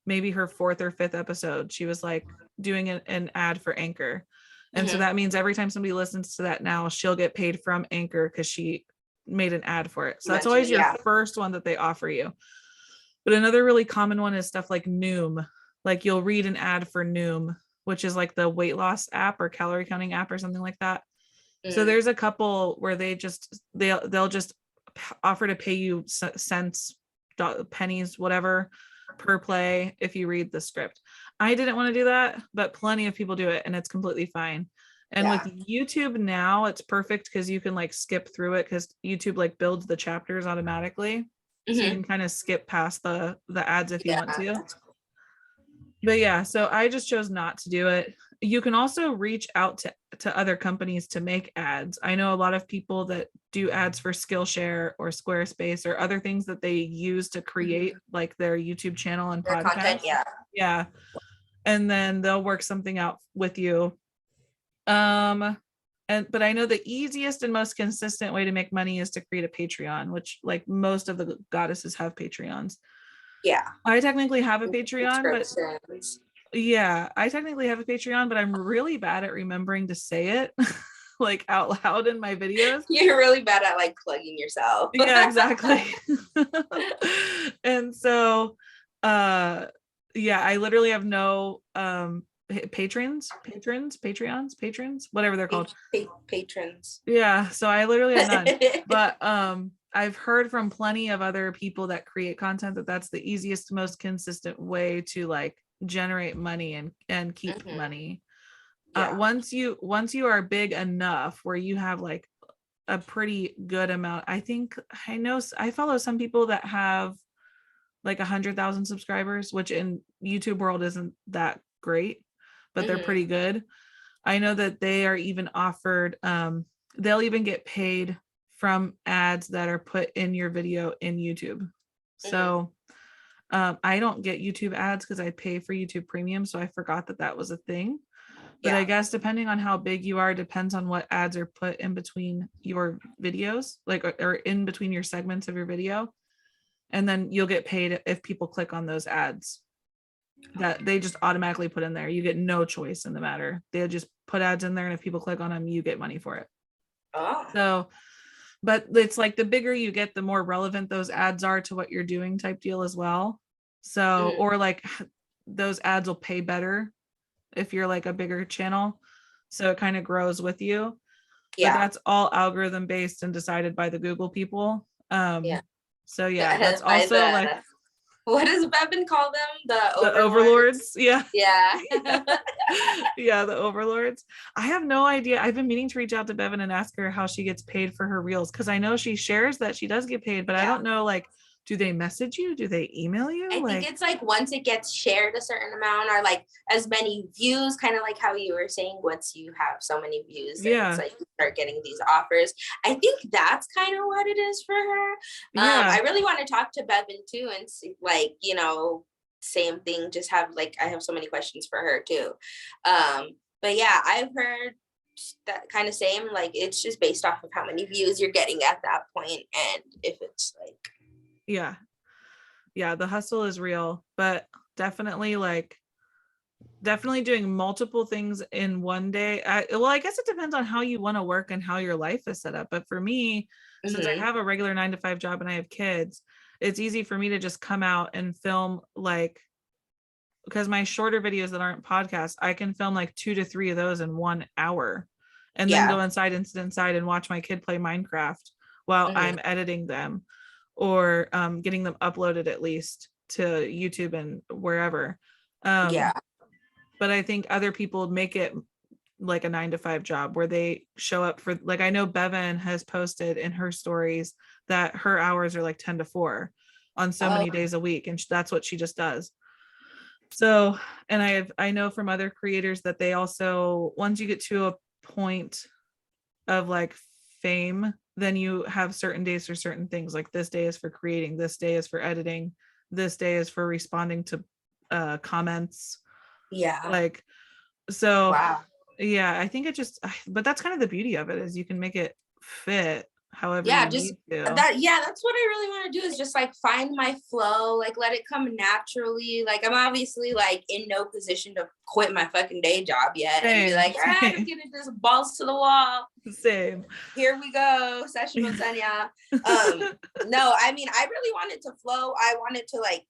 maybe her 4th or 5th episode, she was like doing an ad for Anchor. And so that means every time somebody listens to that now, she'll get paid from Anchor because she made an ad for it. So that's always your first one that they offer you. But another really common one is stuff like Noom. Like you'll read an ad for Noom, which is like the weight loss app or calorie counting app or something like that. So there's a couple where they'll just offer to pay you cents, pennies, whatever, per play if you read the script. I didn't want to do that, but plenty of people do it, and it's completely fine. And with YouTube now, it's perfect because you can like skip through it, because YouTube like builds the chapters automatically. So you can kind of skip past the ads if you want to. But yeah, so I just chose not to do it. You can also reach out to other companies to make ads. I know a lot of people that do ads for Skillshare or Squarespace or other things that they use to create like their YouTube channel and podcast content. Yeah. And then they'll work something out with you. But I know the easiest and most consistent way to make money is to create a Patreon, which like most of the goddesses have Patreons. Yeah. I technically have a Patreon, but I'm really bad at remembering to say it like out loud in my videos. You're really bad at like plugging yourself. Yeah, exactly. And so I literally have no patrons, whatever they're called. Patrons. Yeah, so I literally have none. But I've heard from plenty of other people that create content that that's the easiest, most consistent way to like generate money and keep money. Once you are big enough where you have like a pretty good amount, I follow some people that have like 100,000 subscribers, which in YouTube world isn't that great, but they're pretty good. I know that they are even offered, they'll even get paid from ads that are put in your video in YouTube. So I don't get YouTube ads because I pay for YouTube Premium, so I forgot that was a thing. But I guess depending on how big you are, depends on what ads are put in between your videos, like or in between your segments of your video. And then you'll get paid if people click on those ads that they just automatically put in there. You get no choice in the matter. They'll just put ads in there, and if people click on them, you get money for it. So, but it's like the bigger you get, the more relevant those ads are to what you're doing type deal as well. So, or like those ads will pay better if you're like a bigger channel. So it kind of grows with you. but that's all algorithm based and decided by the Google people. So yeah, that's also like, what does Bevan call them? The overlords. Yeah. Yeah. Yeah, the overlords. I have no idea. I've been meaning to reach out to Bevan and ask her how she gets paid for her reels, because I know she shares that she does get paid, but I don't know, like, do they message you? Do they email you? I think it's like once it gets shared a certain amount, or like as many views, kind of like how you were saying, once you have so many views, then it's like you start getting these offers. I think that's kind of what it is for her. I really want to talk to Bevan too and see, like, you know, same thing, just have like, I have so many questions for her too. But yeah, I've heard that kind of same, like, it's just based off of how many views you're getting at that point, and if it's like, the hustle is real, but definitely doing multiple things in one day. I guess it depends on how you want to work and how your life is set up. But for me, since I have a regular 9-to-5 job and I have kids, it's easy for me to just come out and film, like, because my shorter videos that aren't podcasts, I can film like 2 to 3 of those in 1 hour, and then go inside and sit inside and watch my kid play Minecraft while I'm editing them, or getting them uploaded at least to YouTube and wherever. But I think other people make it like a 9-to-5 job where they show up for, like, I know Bevan has posted in her stories that her hours are like 10 to 4 on so many days a week, and that's what she just does. So, and I know from other creators that they also, once you get to a point of like fame, then you have certain days for certain things. Like, this day is for creating, this day is for editing, this day is for responding to comments. Like, so I think it just, but that's kind of the beauty of it, is you can make it fit however you need to. That's what I really want to do, is just like find my flow, like let it come naturally. Like, I'm obviously like in no position to quit my fucking day job yet and be like, I'm gonna just balls to the wall. Same. Here we go. Session with Yesenia. No, I mean, I really wanted to flow. I wanted to, like,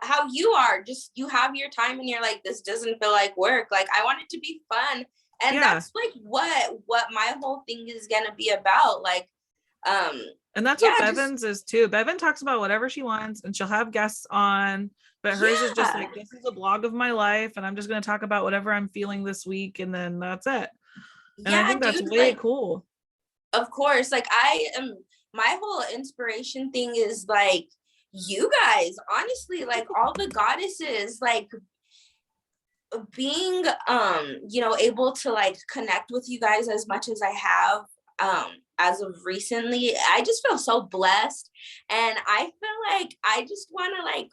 how you are, just, you have your time and you're like, this doesn't feel like work. Like, I want it to be fun. And that's like what my whole thing is gonna be about. Like, and that's what Bevan's is too. Bevan talks about whatever she wants, and she'll have guests on, but hers is just like, this is a blog of my life, and I'm just going to talk about whatever I'm feeling this week, and then that's it. And I think that's way cool. Of course, like, my whole inspiration thing is like you guys, honestly, like all the goddesses, like being you know, able to like connect with you guys as much as I have as of recently, I just feel so blessed. And I feel like I just want to like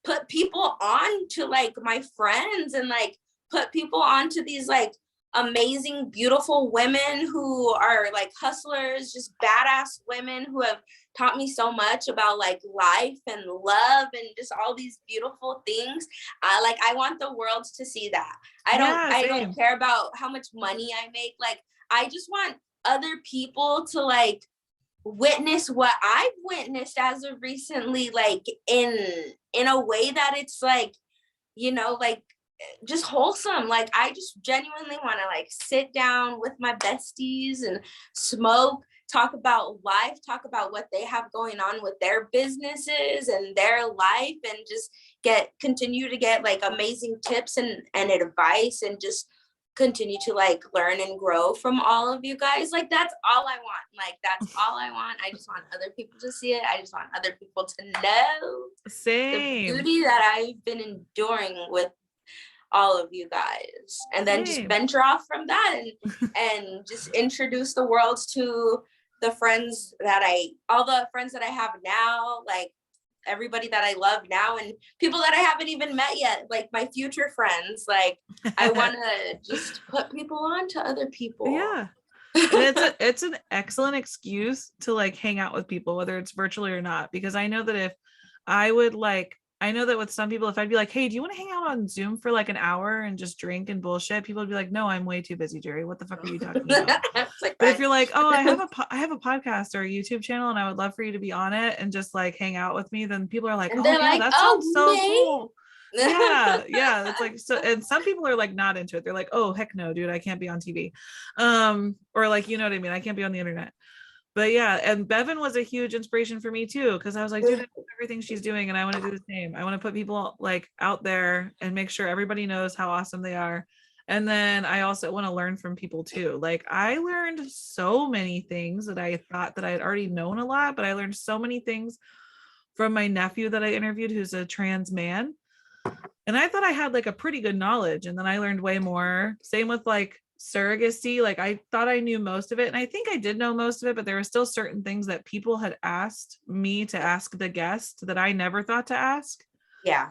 put people on to like my friends, and like put people onto these like amazing, beautiful women who are like hustlers, just badass women who have taught me so much about like life and love and just all these beautiful things. I want the world to see that. I don't care about how much money I make. Like, I just want other people to like witness what I've witnessed as of recently, like in a way that it's like, you know, like just wholesome. Like, I just genuinely want to like sit down with my besties and smoke, talk about life, talk about what they have going on with their businesses and their life, and just continue to get like amazing tips and advice, and just continue to like learn and grow from all of you guys. Like, that's all I want. Like, that's all I want. I just want other people to see it. I just want other people to know the beauty that I've been enduring with all of you guys, and then just venture off from that and just introduce the world to all the friends that I have now, like everybody that I love now, and people that I haven't even met yet, like my future friends. Like, I want to just put people on to other people. And it's an excellent excuse to like hang out with people, whether it's virtually or not, because I know that I know that with some people, if I'd be like, hey, do you want to hang out on Zoom for like an hour and just drink and bullshit? People would be like, no, I'm way too busy, Jerri. What the fuck are you talking about? But if you're like, oh, I have a podcast or a YouTube channel, and I would love for you to be on it and just like hang out with me, then people are like, that sounds so cool. Yeah, it's like, so, and some people are like not into it. They're like, oh heck no, dude, I can't be on TV. Or like, you know what I mean, I can't be on the internet. But yeah, and Bevan was a huge inspiration for me too, because I was like, dude, I love everything she's doing and I want to do the same. I want to put people like out there and make sure everybody knows how awesome they are. And then I also want to learn from people too. Like I learned so many things that I thought that I had already known a lot, but I learned so many things from my nephew that I interviewed, who's a trans man. And I thought I had like a pretty good knowledge. And then I learned way more. Same with like surrogacy. Like I thought I knew most of it. And I think I did know most of it, but there were still certain things that people had asked me to ask the guest that I never thought to ask. Yeah.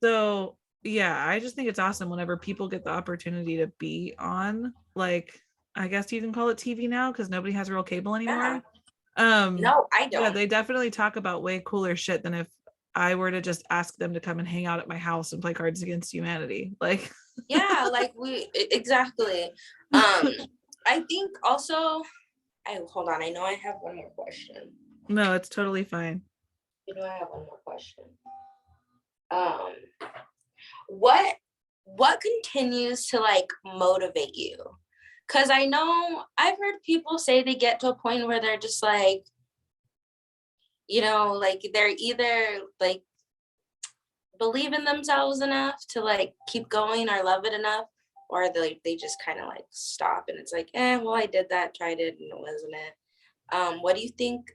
So yeah, I just think it's awesome whenever people get the opportunity to be on, like, I guess you can call it TV now because nobody has real cable anymore. No, I Yeah, don't. they definitely talk about way cooler shit than if I were to just ask them to come and hang out at my house and play Cards Against Humanity. Like, Yeah, like exactly. I think also, I hold on, I know I have one more question. no, it's totally fine. You know, I have one more question. Um, what continues to like motivate you? Because I know I've heard people say they get to a point where they're just like, like they're either like believe in themselves enough to like keep going or love it enough, or they just kind of like stop and it's like, well, I did that, tried it, and it wasn't it. What do you think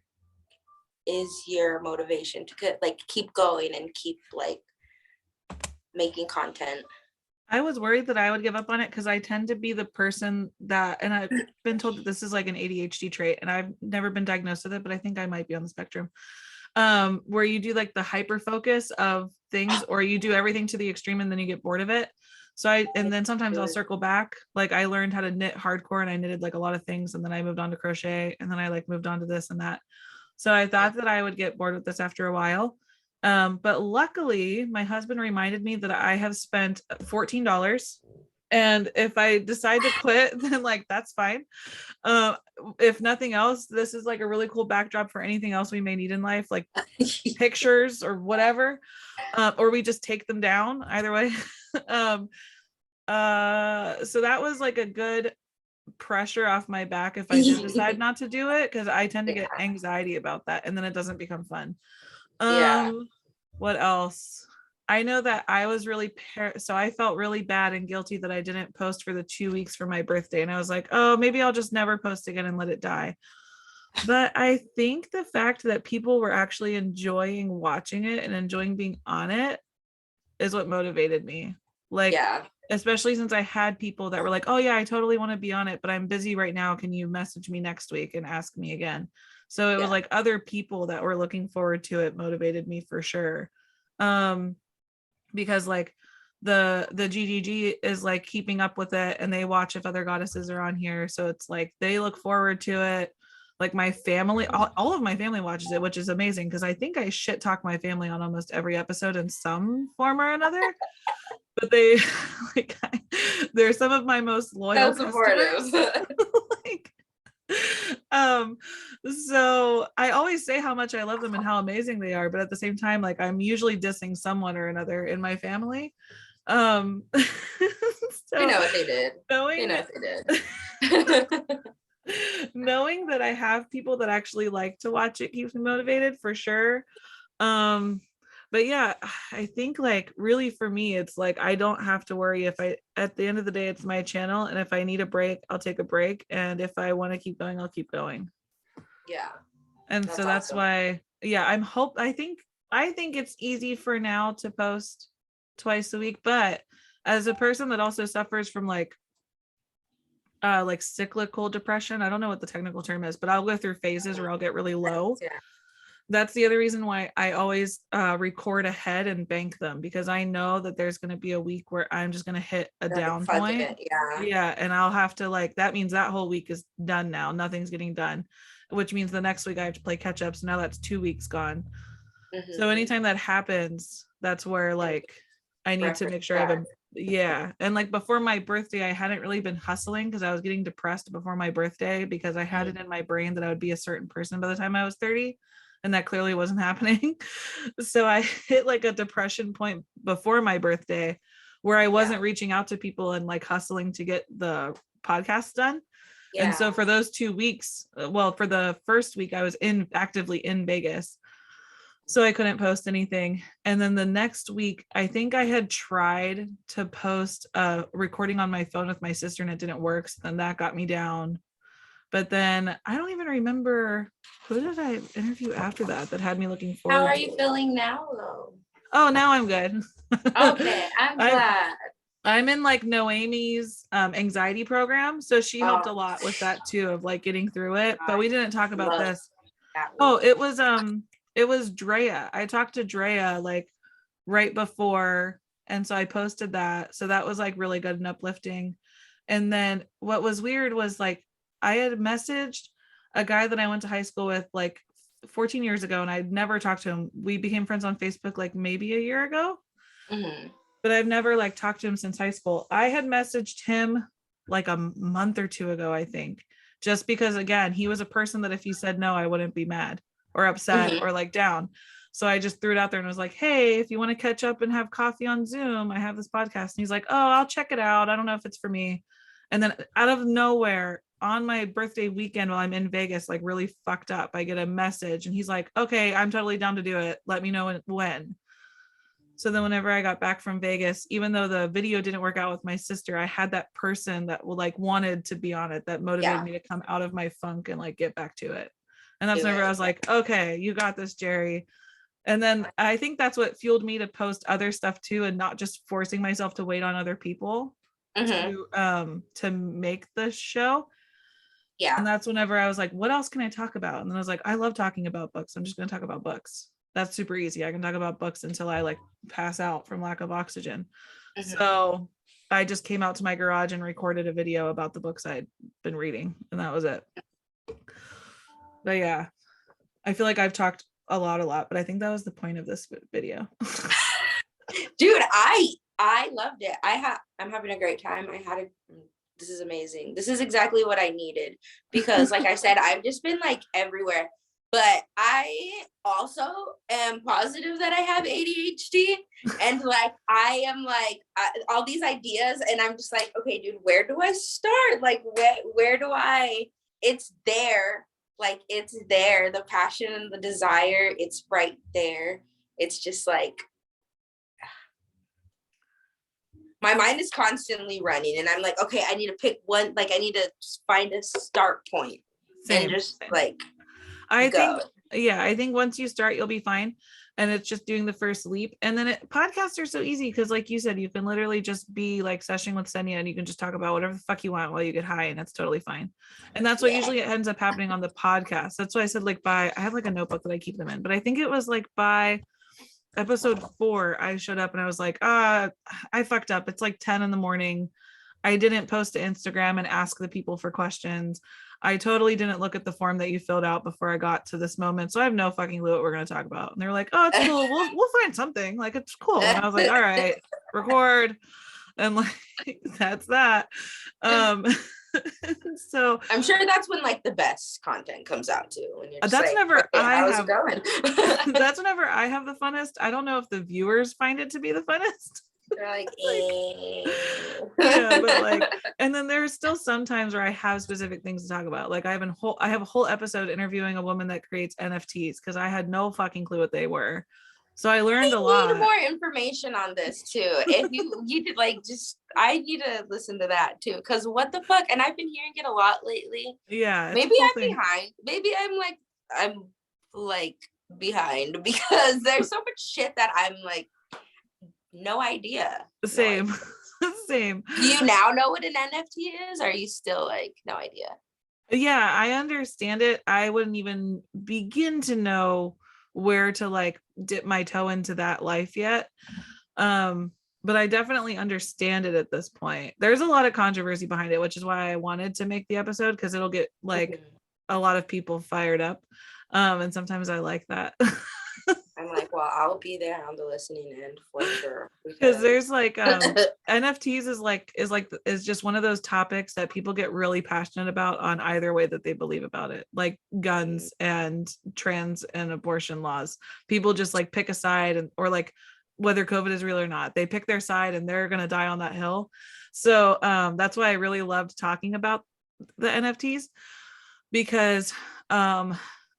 is your motivation to like keep going and keep like making content? I was worried that I would give up on it because I tend to be the person that, and I've been told that this is like an ADHD trait, and I've never been diagnosed with it, but I think I might be on the spectrum. Where you do like the hyper focus of things, or you do everything to the extreme and then you get bored of it. And then sometimes I'll circle back. Like I learned how to knit hardcore and I knitted like a lot of things, and then I moved on to crochet, and then I like moved on to this and that. So I thought that I would get bored with this after a while. But luckily, my husband reminded me that I have spent $14. And if I decide to quit, then like that's fine. Uh, if nothing else, this is like a really cool backdrop for anything else we may need in life, like pictures or whatever, or we just take them down. Either way. So that was like a good pressure off my back if I did decide not to do it, because I tend to get anxiety about that, and then it doesn't become fun. Yeah. What else? I know that I was really so I felt really bad and guilty that I didn't post for the 2 weeks for my birthday, and I was like, oh, maybe I'll just never post again and let it die. But I think the fact that people were actually enjoying watching it and enjoying being on it is what motivated me. Like, Yeah. especially since I had people that were like, oh yeah, I totally want to be on it, but I'm busy right now. Can you message me next week and ask me again? So it was like other people that were looking forward to it motivated me for sure. Because like the GGG is like keeping up with it, and they watch if other goddesses are on here. So it's like they look forward to it. Like my family, all of my family watches it, which is amazing because I think I shit talk my family on almost every episode in some form or another. But they like they're some of my most loyal customers. Like, so I always say how much I love them and how amazing they are, but at the same time, like I'm usually dissing someone or another in my family. So I know what they did. Knowing, What they did. Knowing that I have people that actually like to watch it keeps me motivated for sure. But yeah, I think like really for me, it's like I don't have to worry if at the end of the day, it's my channel, and if I need a break, I'll take a break, and if I want to keep going, I'll keep going. Yeah. And that's so that's awesome. Why, yeah, I think it's easy for now to post twice a week, but as a person that also suffers from like cyclical depression, I don't know what the technical term is, but I'll go through phases where I'll get really low. Yeah. That's the other reason why I always record ahead and bank them, because I know that there's going to be a week where I'm just going to hit a down point. Yeah. And I'll have to like, that means that whole week is done now. Nothing's getting done, which means the next week I have to play catch up. So now that's 2 weeks gone. Mm-hmm. So anytime that happens, that's where like I need to make sure I have and like before my birthday, I hadn't really been hustling because I was getting depressed before my birthday because I had it in my brain that I would be a certain person by the time I was 30. and that clearly wasn't happening. So I hit like a depression point before my birthday where I wasn't reaching out to people and like hustling to get the podcast done. And so for those 2 weeks, well, for the first week I was actively in Vegas, so I couldn't post anything. And then the next week, I think I had tried to post a recording on my phone with my sister and it didn't work. So then that got me down. But then I don't even remember, who did I interview after that had me looking forward. How are you feeling now though? Oh, now I'm good. Okay, I'm glad. I'm in like Noemi's anxiety program. So she helped a lot with that too, of like getting through it. But we didn't talk about this. Oh, it was Drea. I talked to Drea like right before. And so I posted that. So that was like really good and uplifting. And then what was weird was like, I had messaged a guy that I went to high school with like 14 years ago, and I'd never talked to him. We became friends on Facebook like maybe a year ago, but I've never like talked to him since high school. I had messaged him like a month or two ago, I think, just because again, he was a person that if he said no, I wouldn't be mad or upset or like down. So I just threw it out there and was like, hey, if you want to catch up and have coffee on Zoom, I have this podcast. And he's like, oh, I'll check it out. I don't know if it's for me. And then out of nowhere, on my birthday weekend while I'm in Vegas, like really fucked up, I get a message and he's like, okay, I'm totally down to do it. Let me know when. So then whenever I got back from Vegas, even though the video didn't work out with my sister, I had that person that like wanted to be on it, that motivated me to come out of my funk and like get back to it. And that's whenever I was like, okay, you got this, Jerri. And then I think that's what fueled me to post other stuff too, and not just forcing myself to wait on other people to make the show. Yeah. And that's whenever I was like, what else can I talk about? And then I was like, I love talking about books. I'm just going to talk about books. That's super easy. I can talk about books until I like pass out from lack of oxygen. So I just came out to my garage and recorded a video about the books I'd been reading, and that was it. But yeah, I feel like I've talked a lot, but I think that was the point of this video. Dude, I loved it. I'm having a great time. This is amazing. This is exactly what I needed, because like I said, I've just been like everywhere, but I also am positive that I have ADHD, and like I am like all these ideas, and I'm just like, okay, dude, where do I start? Like where do I, it's there. Like it's there, the passion and the desire, it's right there. It's just like, my mind is constantly running, and I'm like, okay, I need to pick one, like I need to find a start point. And just like I think once you start, you'll be fine. And it's just doing the first leap. And then podcasts are so easy because like you said, you can literally just be like sessioning with Yesenia and you can just talk about whatever the fuck you want while you get high, and that's totally fine. And that's what usually ends up happening on the podcast. That's why I said like I have like a notebook that I keep them in, but I think it was like by episode 4, I showed up and I was like, I fucked up. It's like 10 a.m. I didn't post to Instagram and ask the people for questions. I totally didn't look at the form that you filled out before I got to this moment. So I have no fucking clue what we're going to talk about. And they were like, oh, it's cool. We'll find something. Like, it's cool. And I was like, all right, record. And like, that's that. So I'm sure that's when like the best content comes out too. When you're just that's like, whenever okay, how's it going? That's whenever I have the funnest. I don't know if the viewers find it to be the funnest. They're like, yeah, but like, and then there's still some times where I have specific things to talk about. Like I have a whole episode interviewing a woman that creates NFTs because I had no fucking clue what they were. So I learned a lot. I need more information on this too. If you did like, just, I need to listen to that too. Cause what the fuck? And I've been hearing it a lot lately. Yeah. Maybe I'm behind. Maybe I'm like behind because there's so much shit that I'm like, no idea. Same. Same. Do you now know what an NFT is? Or are you still like, no idea? Yeah, I understand it. I wouldn't even begin to know where to like dip my toe into that life yet. But I definitely understand it at this point. There's a lot of controversy behind it, which is why I wanted to make the episode, because it'll get like a lot of people fired up. And sometimes I like that. I'm like, Well, I'll be there on the listening end for sure. Because there's like NFTs is just one of those topics that people get really passionate about on either way that they believe about it, like guns and trans and abortion laws. People just like pick a side, and or like whether COVID is real or not, they pick their side and they're gonna die on that hill. So that's why I really loved talking about the NFTs, because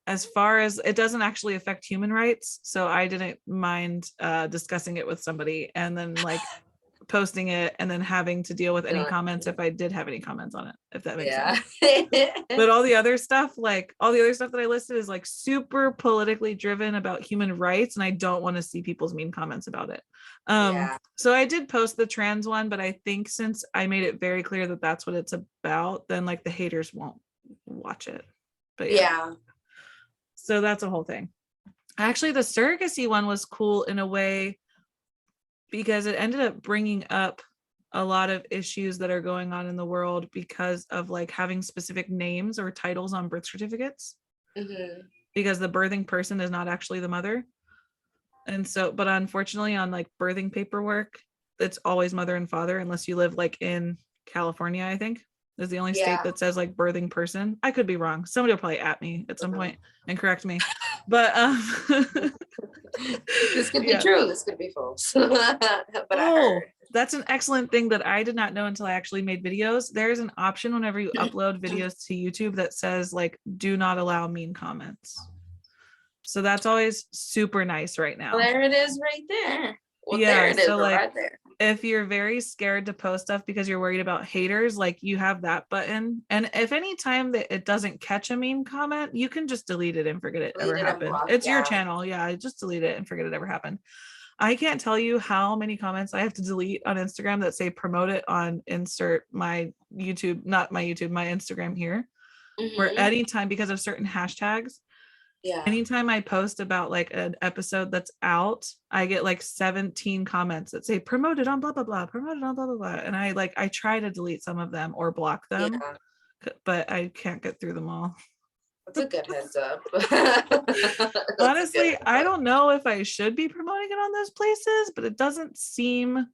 as far as it doesn't actually affect human rights, so I didn't mind discussing it with somebody and then like posting it and then having to deal with any comments if I did have any comments on it, if that makes sense. But all the other stuff that I listed is like super politically driven about human rights, and I don't want to see people's mean comments about it. So I did post the trans one, but I think since I made it very clear that that's what it's about, then like the haters won't watch it. But yeah. So that's a whole thing. Actually, the surrogacy one was cool in a way because it ended up bringing up a lot of issues that are going on in the world because of like having specific names or titles on birth certificates, because the birthing person is not actually the mother. And so, but unfortunately on like birthing paperwork, it's always mother and father, unless you live like in California, I think is the only state that says like birthing person. I could be wrong. Somebody will probably at me at some point and correct me. But this could be true. This could be false. But that's an excellent thing that I did not know until I actually made videos. There's an option whenever you upload videos to YouTube that says like, do not allow mean comments. So that's always super nice right now. There it is right there. Well, there it is, so like, right there. If you're very scared to post stuff because you're worried about haters, like you have that button. And if any time that it doesn't catch a mean comment, you can just delete it and forget it ever happened. It's your channel. Yeah, just delete it and forget it ever happened. I can't tell you how many comments I have to delete on Instagram that say promote it on insert my YouTube, not my YouTube, my Instagram here. Where anytime, because of certain hashtags, anytime I post about like an episode that's out, I get like 17 comments that say promoted on blah blah blah, promoted on blah blah blah, and I try to delete some of them or block them, but I can't get through them all. That's a good heads up. Honestly, I don't know if I should be promoting it on those places, but it doesn't seem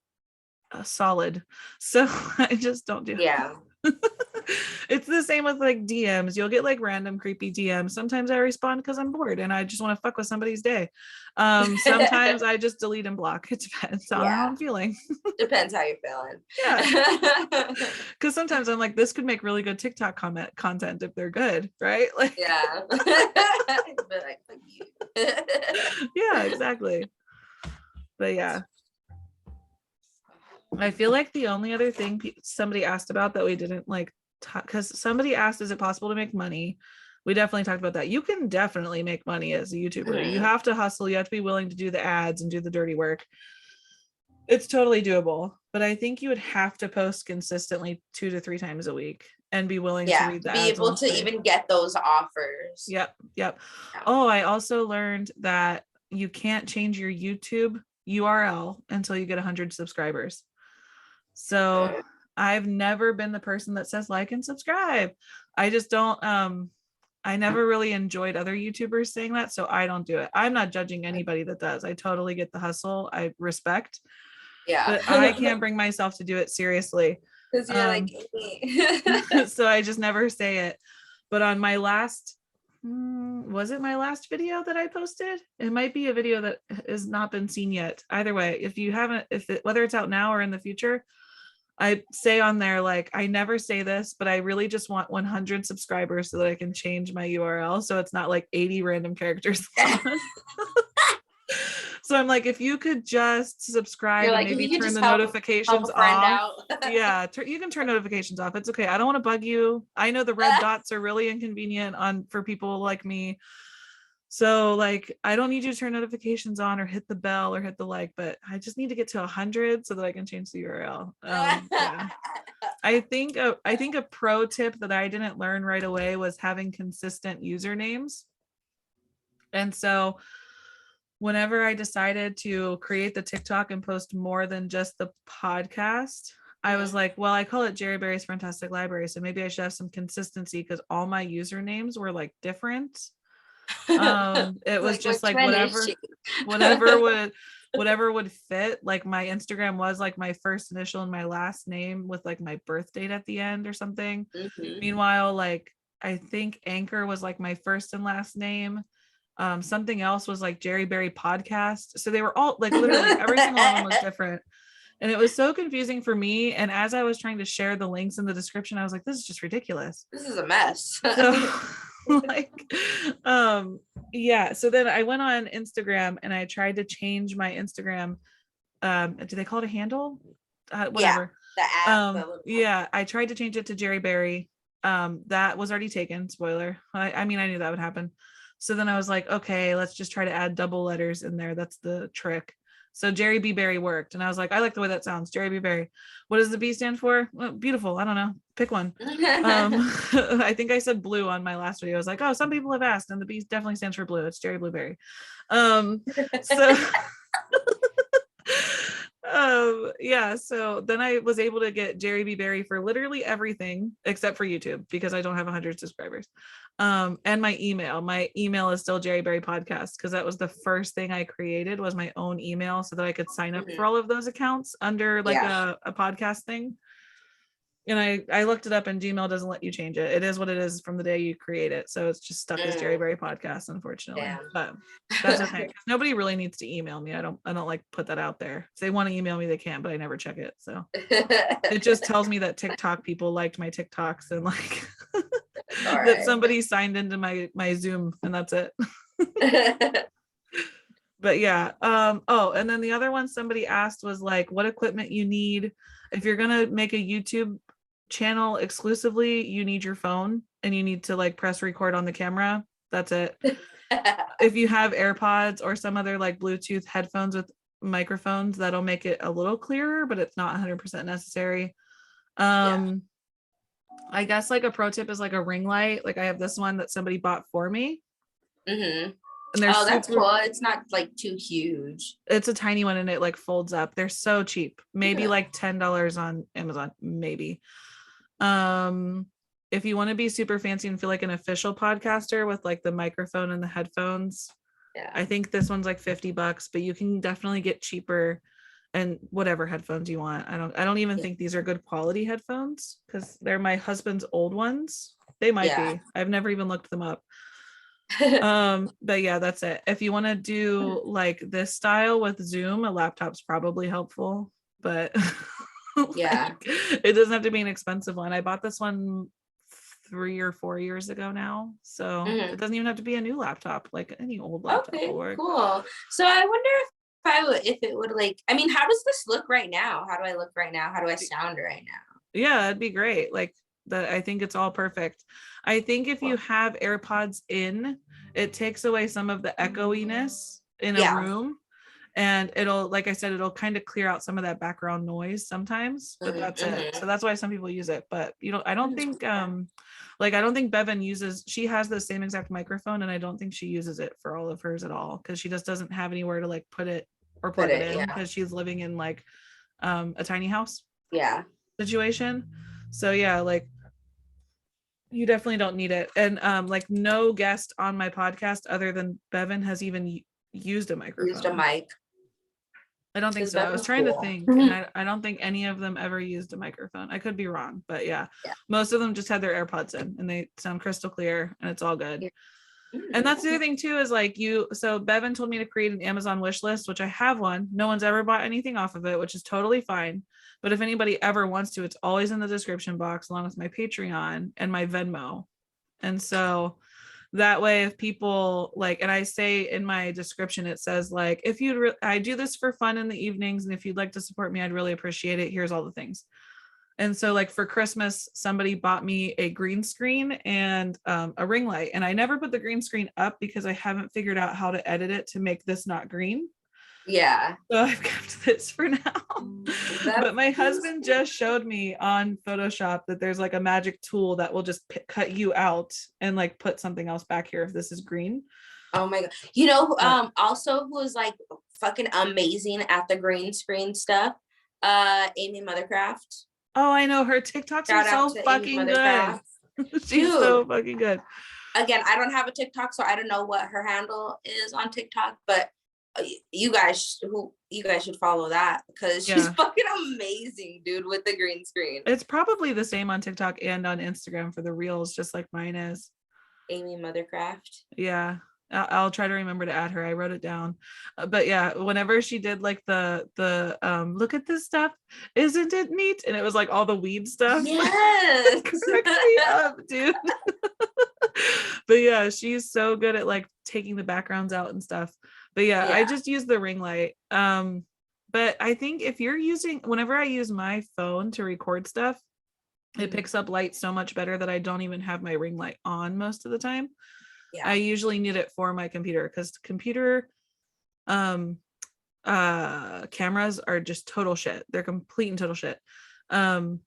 solid, so I just don't do it. It's the same with like DMs. You'll get like random creepy DMs. Sometimes I respond because I'm bored and I just want to fuck with somebody's day. Sometimes I just delete and block. It depends on how I'm feeling. Depends how you're feeling. Because sometimes I'm like, this could make really good TikTok content if they're good, right? Like but like, fuck you. Yeah, exactly. But yeah, I feel like the only other thing somebody asked about that we didn't like talk, because somebody asked, is it possible to make money? We definitely talked about that. You can definitely make money as a YouTuber. You have to hustle. You have to be willing to do the ads and do the dirty work. It's totally doable. But I think you would have to post consistently 2 to 3 times a week and be willing to read the ads. Be able to even get those offers. Yep. Oh, I also learned that you can't change your YouTube URL until you get 100 subscribers. So I've never been the person that says like and subscribe. I just don't I never really enjoyed other YouTubers saying that, so I don't do it. I'm not judging anybody that does. I totally get the hustle. I respect. But I can't bring myself to do it seriously. Because you're like so I just never say it. But on my last was it my last video that I posted? It might be a video that has not been seen yet. Either way, if you haven't, whether it's out now or in the future, I say on there, like, I never say this, but I really just want 100 subscribers so that I can change my URL. So it's not like 80 random characters. So I'm like, if you could just subscribe and maybe turn the notifications off. You can turn notifications off. It's okay. I don't want to bug you. I know the red dots are really inconvenient for people like me. So like, I don't need you to turn notifications on or hit the bell or hit the like, but I just need to get to 100 so that I can change the URL. I think a pro tip that I didn't learn right away was having consistent usernames. And so whenever I decided to create the TikTok and post more than just the podcast, I was like, well, I call it Jerri Berry's Friend-Tastic Library. So maybe I should have some consistency because all my usernames were like different. It was just like whatever whatever would fit. Like my Instagram was like my first initial and my last name with like my birth date at the end or something. Meanwhile, like I think Anchor was like my first and last name. Something else was like Jerri Berry Podcast. So they were all like literally every single one of them was different. And it was so confusing for me. And as I was trying to share the links in the description, I was like, this is just ridiculous. This is a mess. So like, yeah. So then I went on Instagram and I tried to change my Instagram. Do they call it a handle? Whatever. Yeah, the app. Yeah. I tried to change it to Jerri Berry. That was already taken. Spoiler. I mean, I knew that would happen. So then I was like, okay, let's just try to add double letters in there. That's the trick. So Jerri B. Berry worked. And I was like, I like the way that sounds. Jerri B. Berry. What does the B stand for? Well, beautiful. I don't know. Pick one. I think I said blue on my last video. I was like, oh, some people have asked, and the B definitely stands for blue. It's Jerri Blueberry. So yeah, so then I was able to get Jerri B. Berry for literally everything except for YouTube because I don't have 100 subscribers. And my email is still Jerri Berry Podcast because that was the first thing I created was my own email so that I could sign up for all of those accounts under like a podcast thing. And I looked it up and Gmail doesn't let you change it. It is what it is from the day you create it. So it's just stuck as Jerri Berry Podcast, unfortunately. Yeah. But that's okay. Nobody really needs to email me. I don't like put that out there. If they want to email me, they can, but I never check it. So it just tells me that TikTok people liked my TikToks and like that somebody signed into my Zoom and that's it. But yeah. And then the other one somebody asked was like what equipment you need. If you're gonna make a YouTube channel exclusively, you need your phone and you need to like press record on the camera. That's it. If you have AirPods or some other like Bluetooth headphones with microphones, that'll make it a little clearer, but it's not 100% necessary. I guess like a pro tip is like a ring light. Like I have this one that somebody bought for me. And that's cool. It's not like too huge. It's a tiny one and it like folds up. They're so cheap. Maybe like $10 on Amazon, maybe. If you want to be super fancy and feel like an official podcaster with like the microphone and the headphones, I think this one's like $50, but you can definitely get cheaper and whatever headphones you want. I don't even think these are good quality headphones because they're my husband's old ones. They might be. I've never even looked them up. But yeah, that's it. If you want to do like this style with Zoom, a laptop's probably helpful, but it doesn't have to be an expensive one. I bought this one 3 or 4 years ago now, so it doesn't even have to be a new laptop. Like any old laptop will work. Cool. So I wonder if it would like, I mean, how does this look right now? How do I look right now? How do I sound right now? Yeah, that'd be great. Like that, I think it's all perfect. I think if you have AirPods in, it takes away some of the echoiness in a room, and it'll, like I said, it'll kind of clear out some of that background noise sometimes, but that's it. So that's why some people use it. But I don't think I don't think Bevan she has the same exact microphone and I don't think she uses it for all of hers at all because she just doesn't have anywhere to like put it or plug it in because she's living in like a tiny house situation. So yeah, like you definitely don't need it. And like no guest on my podcast other than Bevan has even used a microphone. Used a mic. I don't think so. I was trying to think, and I don't think any of them ever used a microphone. I could be wrong, but yeah, most of them just had their AirPods in, and they sound crystal clear, and it's all good. And that's the other thing too is like so Bevan told me to create an Amazon wish list, which I have one. No one's ever bought anything off of it, which is totally fine. But if anybody ever wants to, it's always in the description box along with my Patreon and my Venmo. And so that way if people like, and I say in my description, it says like, if I do this for fun in the evenings, and if you'd like to support me, I'd really appreciate it. Here's all the things. And so like for Christmas, somebody bought me a green screen and a ring light. And I never put the green screen up because I haven't figured out how to edit it to make this not green. Yeah. So I've kept this for now. But my husband just showed me on Photoshop that there's like a magic tool that will just cut you out and like put something else back here if this is green. Oh my God. Also who is like fucking amazing at the green screen stuff, Amy Mothercraft. Oh, I know her TikToks are so fucking good. She's so fucking good. again, I don't have a TikTok, so I don't know what her handle is on TikTok, but you guys should follow that because she's fucking amazing, dude, with the green screen. It's probably the same on TikTok and on Instagram for the reels, just like mine is. Amy Mothercraft. Yeah. I'll try to remember to add her. I wrote it down. But yeah, whenever she did like the look at this stuff, isn't it neat? And it was like all the weed stuff. Yes. Cracks me up, dude. But yeah, she's so good at like taking the backgrounds out and stuff. But yeah, I just use the ring light. But I think if you're whenever I use my phone to record stuff, it picks up light so much better that I don't even have my ring light on most of the time. Yeah. I usually need it for my computer because computer cameras are just total shit. They're complete and total shit. I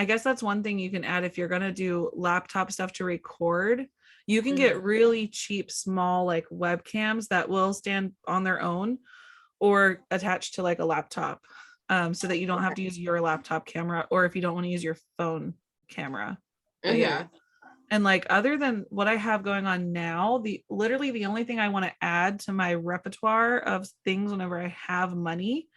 guess that's one thing you can add if you're going to do laptop stuff to record. You can get really cheap, small like webcams that will stand on their own or attached to like a laptop, so that you don't have to use your laptop camera, or if you don't want to use your phone camera. But yeah. And like, other than what I have going on now, literally the only thing I want to add to my repertoire of things whenever I have money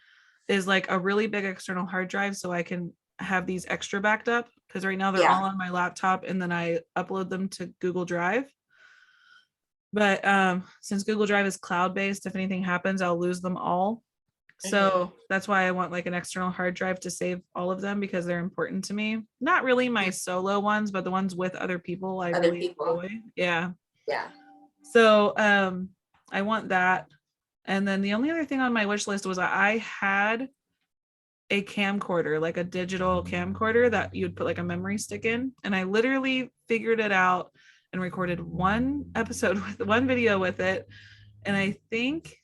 is like a really big external hard drive so I can have these extra backed up, because right now they're all on my laptop and then I upload them to Google Drive. But since Google Drive is cloud-based, if anything happens, I'll lose them all. So that's why I want like an external hard drive to save all of them, because they're important to me. Not really my solo ones, but the ones with other people I really enjoy. Yeah. So I want that. And then the only other thing on my wish list was I had a camcorder, like a digital camcorder that you'd put like a memory stick in. And I literally figured it out and recorded one video with it. And I think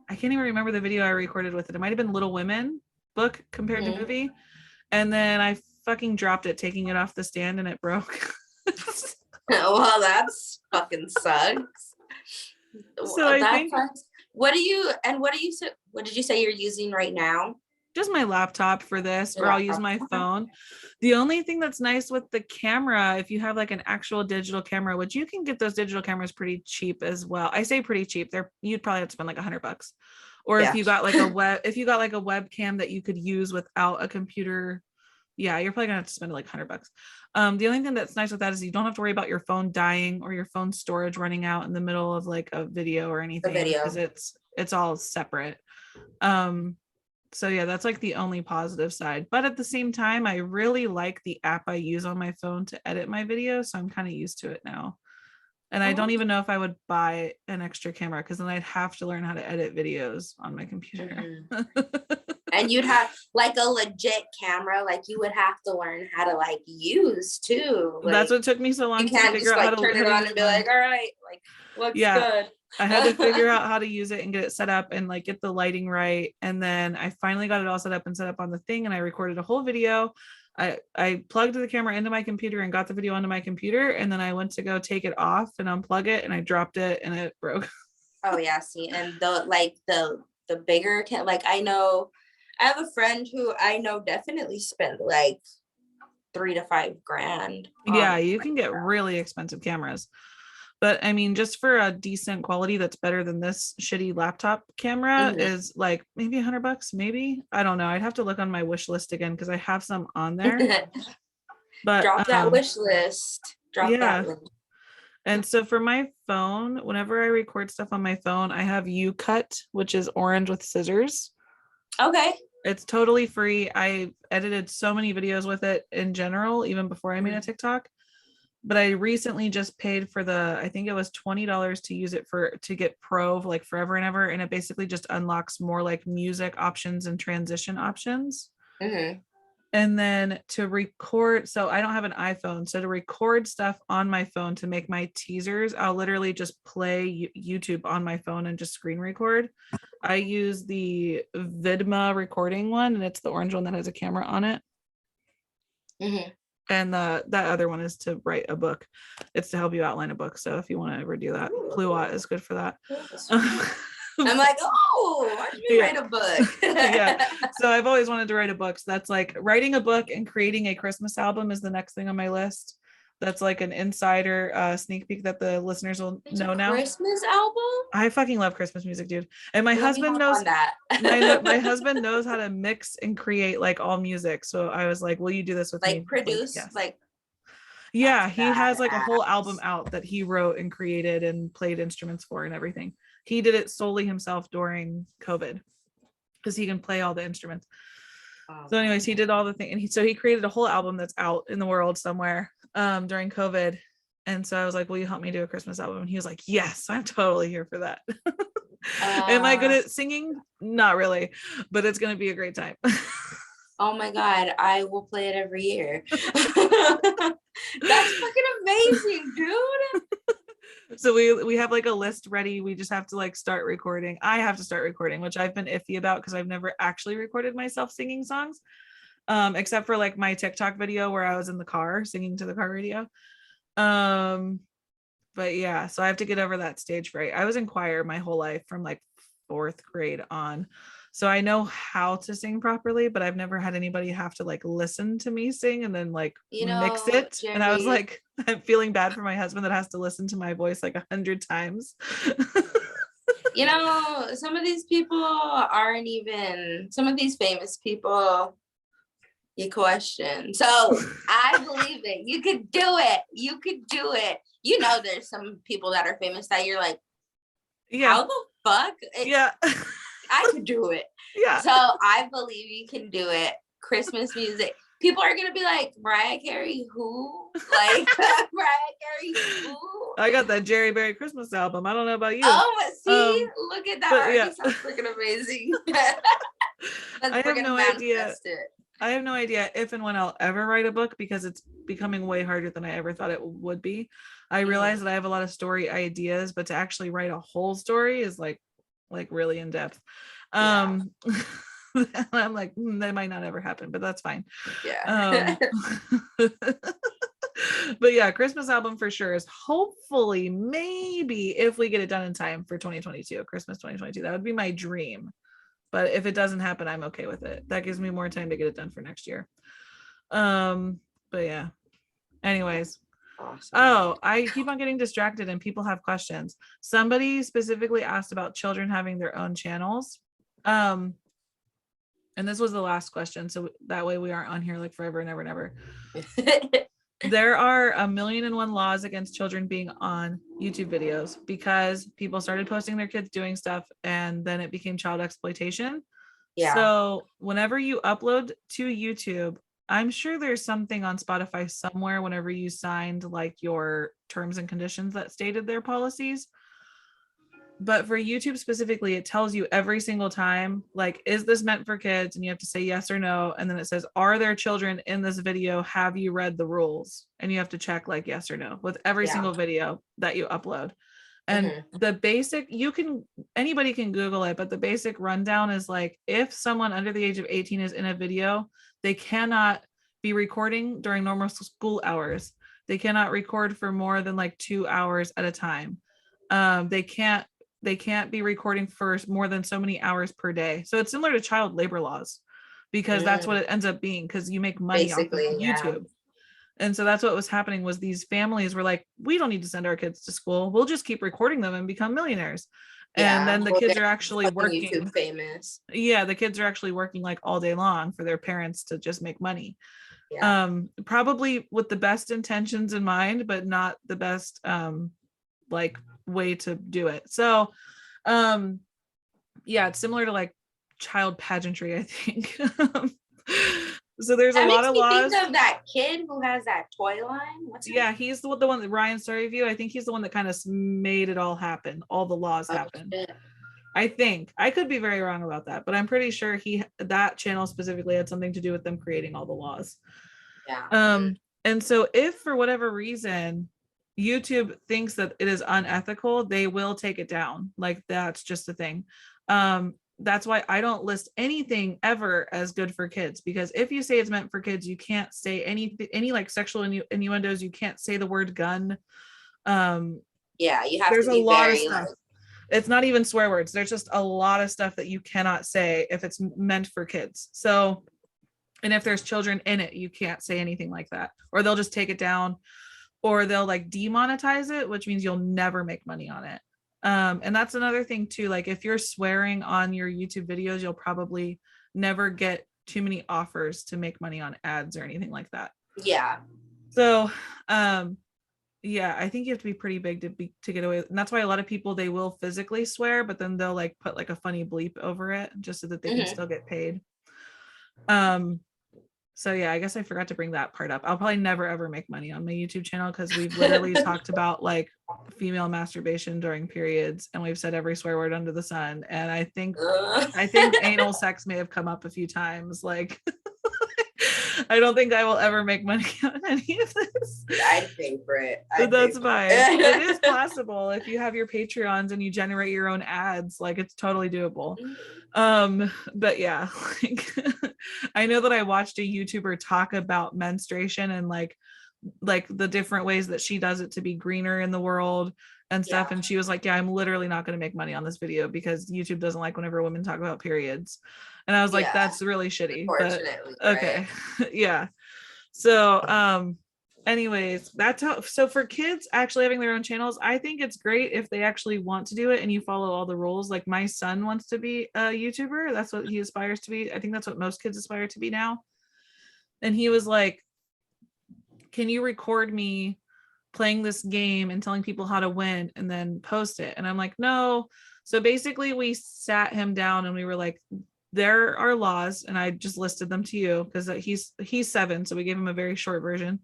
I can't even remember the video I recorded with it. It might have been Little Women book compared to movie. And then I fucking dropped it, taking it off the stand, and it broke. Well, that's fucking sucks. So I think sucks. What did you say you're using right now? Just my laptop for this, or I'll use my phone. The only thing that's nice with the camera, if you have like an actual digital camera, which you can get those digital cameras pretty cheap as well. I say pretty cheap. You'd probably have to spend like $100. Or if you got like a webcam that you could use without a computer, yeah, you're probably gonna have to spend like $100. The only thing that's nice with that is you don't have to worry about your phone dying or your phone storage running out in the middle of like a video or anything, because it's all separate. So yeah, that's like the only positive side. But at the same time, I really like the app I use on my phone to edit my videos, so I'm kind of used to it now. And I don't even know if I would buy an extra camera, because then I'd have to learn how to edit videos on my computer. And you'd have like a legit camera, like you would have to learn how to like use too. Like, that's what took me so long to figure out how to turn it on and be like, all right, like looks good. I had to figure out how to use it and get it set up and like get the lighting right. And then I finally got it all set up on the thing, and I recorded a whole video. I plugged the camera into my computer and got the video onto my computer, and then I went to go take it off and unplug it, and I dropped it and it broke. Oh yeah, see, and the bigger like I have a friend who I know definitely spent like $3,000 to $5,000. Yeah, you can get really expensive cameras. But I mean, just for a decent quality that's better than this shitty laptop camera is like maybe $100, maybe. I don't know. I'd have to look on my wish list again, because I have some on there. But drop that wish list. That list. And so for my phone, whenever I record stuff on my phone, I have UCut, which is orange with scissors. Okay. It's totally free. I edited so many videos with it in general, even before I made a TikTok. But I recently just paid for I think it was $20 to use it to get pro like forever and ever. And it basically just unlocks more like music options and transition options. And then to record, so I don't have an iPhone. So to record stuff on my phone to make my teasers, I'll literally just play YouTube on my phone and just screen record. I use the Venmo recording one, and it's the orange one that has a camera on it. And that other one is to write a book. It's to help you outline a book. So if you want to ever do that, Pluot is good for that. I'm like, why should we write a book? Yeah. So I've always wanted to write a book. So that's like writing a book and creating a Christmas album is the next thing on my list. That's like an insider sneak peek that the listeners will It's know a now. Christmas album? I fucking love Christmas music, dude. And my Let me husband hop knows on that. my husband knows how to mix and create like all music. So I was like, will you do this with me? Like produce, yes. like Yeah, he has like a whole badass. album out that he wrote and created and played instruments for and everything. He did it solely himself during COVID because he can play all the instruments. So anyways, he did all the thing, and he created a whole album that's out in the world somewhere during COVID. And so I was like, will you help me do a Christmas album? And he was like, yes, I'm totally here for that. Am I good at singing? Not really, but it's going to be a great time. Oh my God, I will play it every year. That's fucking amazing, dude. So we have like a list ready. We just have to like start recording. I have to start recording, which I've been iffy about because I've never actually recorded myself singing songs, except for like my TikTok video where I was in the car singing to the car radio. But yeah, so I have to get over that stage fright. I was in choir my whole life from like 4th grade on. So I know how to sing properly, but I've never had anybody have to like listen to me sing and then like mix it. Jerri, and I was like, I'm feeling bad for my husband that has to listen to my voice like 100 times. Some of these people aren't even, some of these famous people you question. So I believe it. You could do it. You could do it. There's some people that are famous that you're like, how the fuck? Yeah. I could do it. Yeah. So I believe you can do it. Christmas music. People are gonna be like, Mariah Carey, who? Like Mariah Carey, who? I got that Jerri Berry Christmas album. I don't know about you. Oh, see, look at that. Already sounds freaking amazing. I have no idea. I have no idea if and when I'll ever write a book because it's becoming way harder than I ever thought it would be. I realize that I have a lot of story ideas, but to actually write a whole story is like really in depth. I'm like, that might not ever happen, but that's fine. Yeah. But yeah, Christmas album for sure is hopefully maybe if we get it done in time for 2022, Christmas 2022. That would be my dream. But if it doesn't happen, I'm okay with it. That gives me more time to get it done for next year. But yeah. Anyways. Awesome. Oh, I keep on getting distracted and people have questions. Somebody specifically asked about children having their own channels. And this was the last question. So that way we aren't on here like forever and ever and ever. There are 1,000,001 laws against children being on YouTube videos because people started posting their kids doing stuff and then it became child exploitation. Yeah. So whenever you upload to YouTube, I'm sure there's something on Spotify somewhere whenever you signed like your terms and conditions that stated their policies. But for YouTube specifically, it tells you every single time, like, is this meant for kids? And you have to say yes or no. And then it says, are there children in this video? Have you read the rules? And you have to check like yes or no with every single video that you upload. And the basic, anybody can Google it, but the basic rundown is like, if someone under the age of 18 is in a video, they cannot be recording during normal school hours. They cannot record for more than like 2 hours at a time. They can't be recording for more than so many hours per day. So it's similar to child labor laws because that's what it ends up being because you make money off of YouTube. And so that's what was happening was these families were like, we don't need to send our kids to school. We'll just keep recording them and become millionaires. And then the kids are actually working. YouTube famous. Yeah, the kids are actually working like all day long for their parents to just make money. Probably with the best intentions in mind, but not the best like way to do it. So it's similar to like child pageantry, I think. So there's a lot of laws. Think of that kid who has that toy line. He's the one that Ryan Story Review. I think he's the one that kind of made it all happen. All the laws happen. Shit. I think I could be very wrong about that, but I'm pretty sure that channel specifically had something to do with them creating all the laws. Yeah. And so if for whatever reason YouTube thinks that it is unethical, they will take it down. Like that's just a thing. That's why I don't list anything ever as good for kids, because if you say it's meant for kids, you can't say any like sexual innuendos. You can't say the word gun. You have there's to be a lot of stuff. It's not even swear words. There's just a lot of stuff that you cannot say if it's meant for kids. So, and if there's children in it, you can't say anything like that, or they'll just take it down. or they'll like demonetize it, which means you'll never make money on it. And that's another thing too. Like if you're swearing on your YouTube videos, you'll probably never get too many offers to make money on ads or anything like that. Yeah. So, yeah, I think you have to be pretty big to get away with, and that's why a lot of people, they will physically swear, but then they'll like put like a funny bleep over it just so that they can still get paid. So yeah, I guess I forgot to bring that part up. I'll probably never ever make money on my YouTube channel because we've literally talked about like female masturbation during periods, and we've said every swear word under the sun. And I think anal sex may have come up a few times. Like I don't think I will ever make money on any of this. I'd pay for it. But that's fine. It is possible if you have your Patreons and you generate your own ads, like it's totally doable. But yeah, like I know that I watched a YouTuber talk about menstruation and like the different ways that she does it to be greener in the world and stuff. And she was like, yeah, I'm literally not going to make money on this video because YouTube doesn't like whenever women talk about periods. And I was like, that's really shitty. But okay. Right? Yeah. So anyways, that's how. So for kids actually having their own channels, I think it's great if they actually want to do it and you follow all the rules. Like my son wants to be a YouTuber. That's what he aspires to be. I think that's what most kids aspire to be now. And he was like, can you record me playing this game and telling people how to win and then post it? And I'm like, no. So basically we sat him down and we were like, there are laws, and I just listed them to you because he's 7, so we gave him a very short version.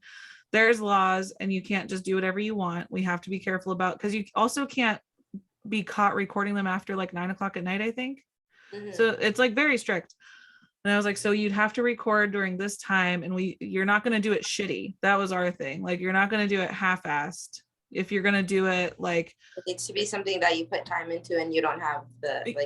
There's laws, and you can't just do whatever you want. We have to be careful about, because you also can't be caught recording them after like 9:00 at night, I think. So it's like very strict. And I was like, so you'd have to record during this time, and you're not going to do it shitty. That was our thing. Like, you're not going to do it half-assed. If you're going to do it, like, it needs to be something that you put time into and you don't have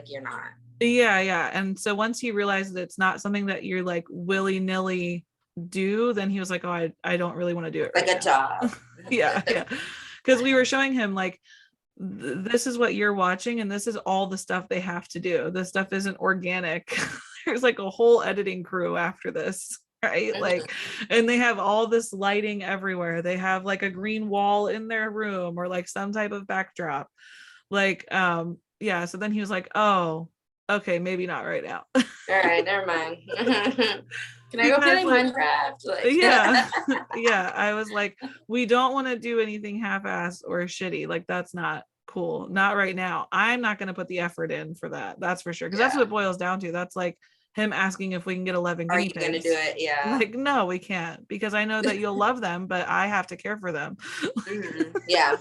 you're not. Yeah. And so once he realized that it's not something that you're like willy-nilly do, then he was like, oh, I don't really want to do it like right a job. yeah because we were showing him like, this is what you're watching and this is all the stuff they have to do. This stuff isn't organic. There's like a whole editing crew after this, right? Like, and they have all this lighting everywhere. They have like a green wall in their room or like some type of backdrop, like yeah. So then he was like, oh, okay, maybe not right now. All right, never mind. Can I go play Minecraft? Like, yeah. Yeah. I was like, we don't want to do anything half-assed or shitty. Like, that's not cool. Not right now. I'm not going to put the effort in for that. That's for sure. Because that's what it boils down to. That's like him asking if we can get 11 guinea pigs. Are you going to do it? Yeah. Like, no, we can't, because I know that you'll love them, but I have to care for them. Yeah.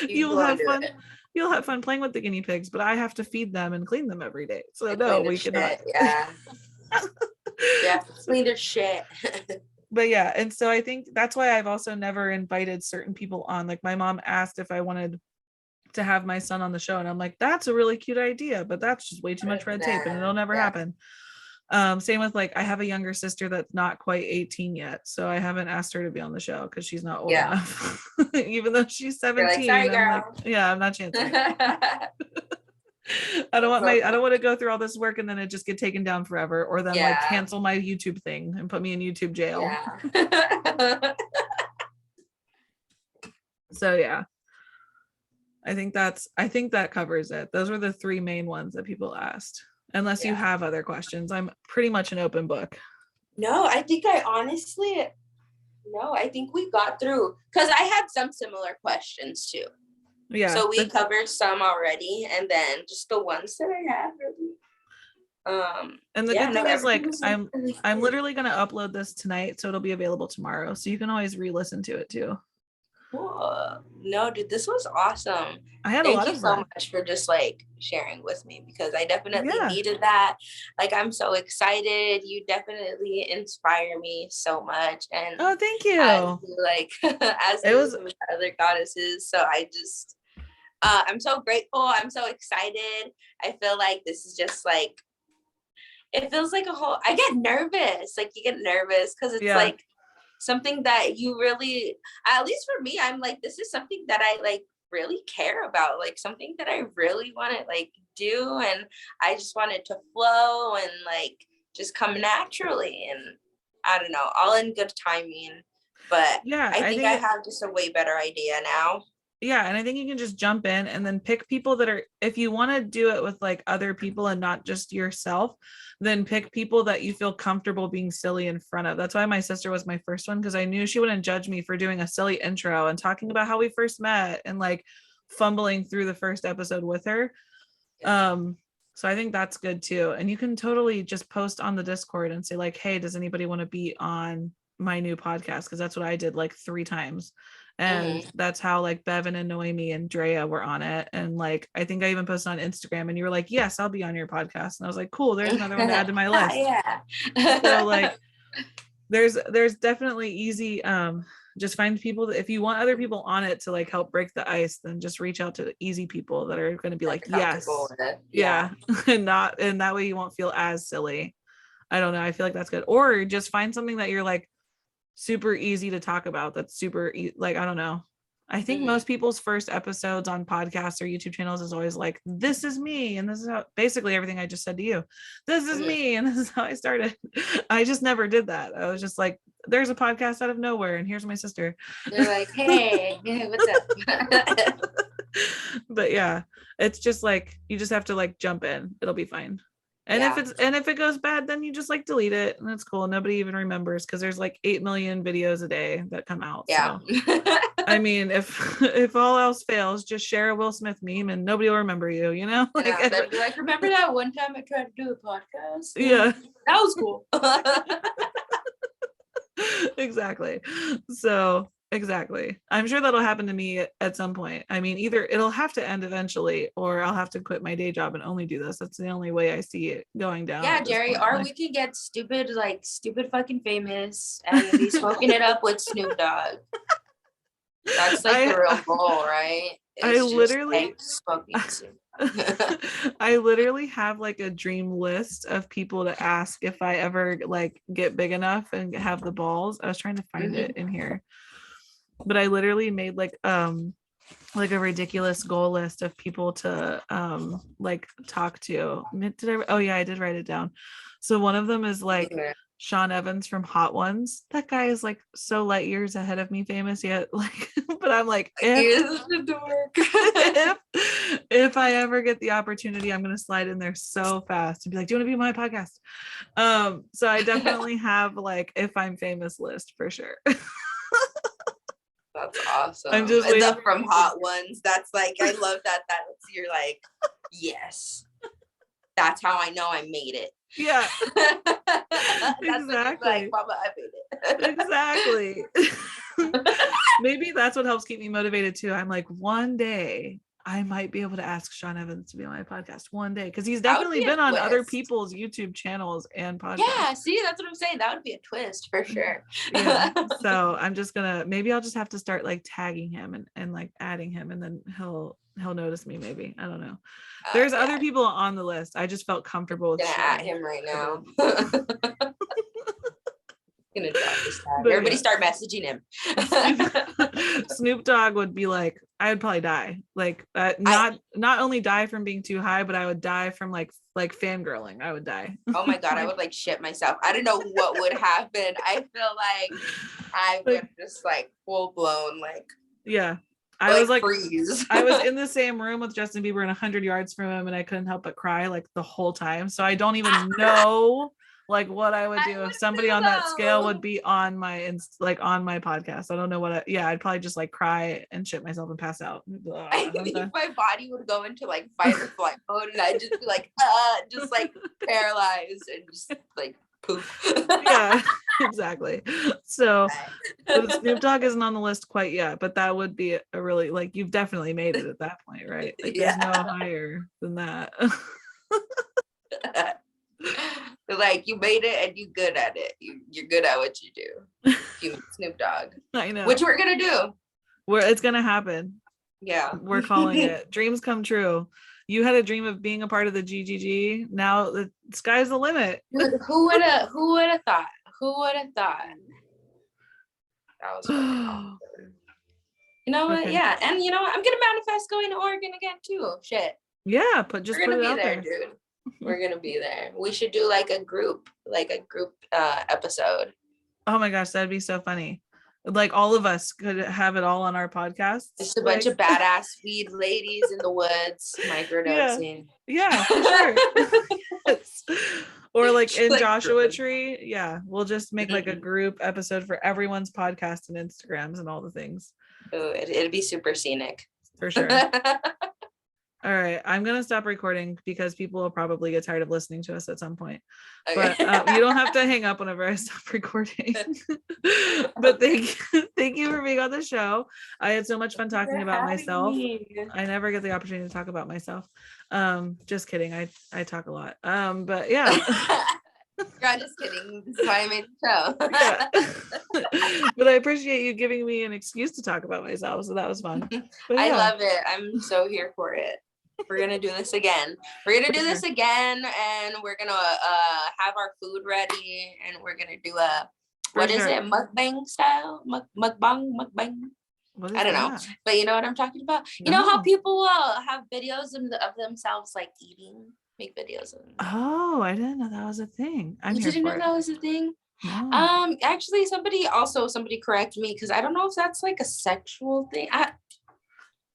You'll have fun. You'll have fun playing with the guinea pigs, but I have to feed them and clean them every day. So no, we cannot. Yeah. Yeah, clean their shit. But yeah, and so I think that's why I've also never invited certain people on. Like my mom asked if I wanted to have my son on the show, and I'm like, that's a really cute idea, but that's just way too much red tape and it'll never happen. Same with like, I have a younger sister that's not quite 18 yet, so I haven't asked her to be on the show because she's not old enough. Even though she's 17. Like, sorry, girl. Like, yeah, I'm not chancing. I don't want to go through all this work and then it just get taken down forever, or then like cancel my YouTube thing and put me in YouTube jail. Yeah. So yeah, I think that covers it. Those were the 3 main ones that people asked. Unless you have other questions, I'm pretty much an open book. No, I think we got through, because I had some similar questions too. Yeah. So we covered some already, and then just the ones that I had really. And the good thing is, like, I'm literally gonna upload this tonight, so it'll be available tomorrow. So you can always re-listen to it too. Cool. No, dude, this was awesome. I had a lot of fun. Thank you so much for just like sharing with me, because I definitely needed that. Like, I'm so excited. You definitely inspire me so much. And oh, thank you. Like, as it was with other goddesses. So I just, I'm so grateful. I'm so excited. I feel like this is just like, it feels like I get nervous. Like, you get nervous because it's like something that you really, at least for me, I'm like, this is something that I like really care about, like something that I really want to like do, and I just want it to flow and like just come naturally, and I don't know, all in good timing. But yeah, I think I have just a way better idea now. Yeah, and I think you can just jump in and then pick people that are, if you want to do it with like other people and not just yourself, then pick people that you feel comfortable being silly in front of. That's why my sister was my first one, because I knew she wouldn't judge me for doing a silly intro and talking about how we first met and like fumbling through the first episode with her. So I think that's good too. And you can totally just post on the Discord and say like, hey, does anybody want to be on my new podcast? Because that's what I did like 3 times. And that's how like Bevan and Noemi and Drea were on it. And like, I think I even posted on Instagram and you were like, yes, I'll be on your podcast. And I was like, cool, there's another one to add to my list. Yeah. So like, there's definitely easy, just find people that, if you want other people on it to like help break the ice, then just reach out to easy people that are going to be like, yes, yeah. and that way you won't feel as silly. I don't know, I feel like that's good. Or just find something that you're like super easy to talk about, that's super like, I don't know, I think most people's first episodes on podcasts or YouTube channels is always like, this is me and this is how, basically everything I just said to you, this is me and this is how I started. I just never did that. I was just like, there's a podcast out of nowhere and here's my sister. They're like, hey, what's up? But yeah, it's just like, you just have to like jump in, it'll be fine. And if it goes bad, then you just like delete it and it's cool. Nobody even remembers, because there's like 8 million videos a day that come out. Yeah. So I mean, if all else fails, just share a Will Smith meme and nobody will remember you, you know? Like, yeah, they'd be like, remember that one time I tried to do a podcast? Yeah. That was cool. Exactly. So exactly. I'm sure that'll happen to me at some point. I mean, either it'll have to end eventually or I'll have to quit my day job and only do this. That's the only way I see it going down. Yeah, Jerri, or we could get stupid fucking famous and be smoking it up with Snoop Dogg. That's like the real goal, right? I literally smoking Snoop. I literally have like a dream list of people to ask if I ever like get big enough and have the balls. I was trying to find it in here, but I literally made like a ridiculous goal list of people to like talk to. I did write it down. So one of them is like Sean Evans from Hot Ones. That guy is like so light years ahead of me famous yet, like, but I'm like, if I ever get the opportunity, I'm gonna slide in there so fast and be like, do you want to be on my podcast? So I definitely have like, if I'm famous list for sure. That's awesome. I'm just waiting from Hot Ones. That's like, I love that. That's, you're like, yes, that's how I know I made it. Yeah. Exactly. Like, Mama, I made it. Exactly. Maybe that's what helps keep me motivated too. I'm like, one day I might be able to ask Sean Evans to be on my podcast one day, because he's definitely been on other people's YouTube channels and podcasts. Yeah, see, that's what I'm saying. That would be a twist for sure. Yeah. So I'm just gonna, maybe I'll just have to start like tagging him and like adding him, and then he'll notice me. Maybe, I don't know. There's other people on the list. I just felt comfortable with at him right now. Gonna drop this tag. Everybody start messaging him. Snoop Dogg would be like, I would probably die. Like, not only die from being too high, but I would die from like fangirling. I would die. Oh my God, I would like shit myself. I don't know what would happen. I feel like I would just like full blown like. Yeah. I was like, freeze. I was in the same room with Justin Bieber and 100 yards from him, and I couldn't help but cry like the whole time. So I don't even know like what I would do if somebody on that scale would be on my on my podcast. I don't know what I'd probably just like cry and shit myself and pass out. I think my body would go into like fight or flight mode, and I'd just be like just like paralyzed and just like poop. Yeah, exactly. So Snoop Dogg isn't on the list quite yet, but that would be a really, like, you've definitely made it at that point, right? Like, there's no higher than that. Like, you made it and you're good at it. You're good at what you do. You Snoop Dogg. I know. Which we're gonna do. It's gonna happen. Yeah. We're calling it. Dreams come true. You had a dream of being a part of the GGG. Now the sky's the limit. Who would have thought? Who would have thought? That was really awesome. You know what? Okay. Yeah. And you know what? I'm gonna manifest going to Oregon again too. Shit. Yeah, put it out there, dude. We're gonna be there. We should do like a group episode. Oh my gosh, that'd be so funny. Like all of us could have it all on our podcasts. Just a bunch of badass weed ladies in the woods microdosing. Yeah, for sure. Yes. Or like in Like, Joshua Tree. Yeah, we'll just make like a group episode for everyone's podcast and Instagrams and all the things. Oh, it'd be super scenic. For sure. All right, I'm gonna stop recording because people will probably get tired of listening to us at some point. Okay. But you don't have to hang up whenever I stop recording. But thank you for being on the show. I had so much fun talking about myself. I never get the opportunity to talk about myself. Just kidding. I talk a lot. But yeah. I'm just kidding. This is why I made the show. Yeah. But I appreciate you giving me an excuse to talk about myself. So that was fun. But I love it. I'm so here for it. We're gonna do this again. We're gonna do this again, and we're gonna have our food ready, and we're gonna do a what is it? Mukbang style? Mukbang? I don't know, but you know what I'm talking about. You know how people have videos of themselves like eating, make videos of them. Oh, I didn't know that was a thing. You didn't know that was a thing? No. Actually, somebody correct me because I don't know if that's like a sexual thing.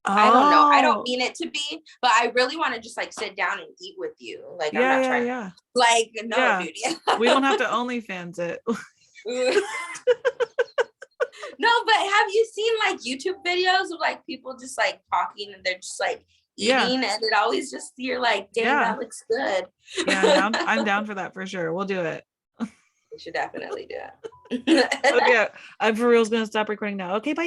I don't know. I don't mean it to be, but I really want to just like sit down and eat with you. Like, I'm not trying. Like, no, dude. We don't have to OnlyFans it. No, but have you seen like YouTube videos of like people just like talking and they're just like eating and it always just, you're like, damn, that looks good. Yeah, I'm down for that for sure. We'll do it. We should definitely do it. Okay, I'm for real gonna stop recording now. Okay, bye.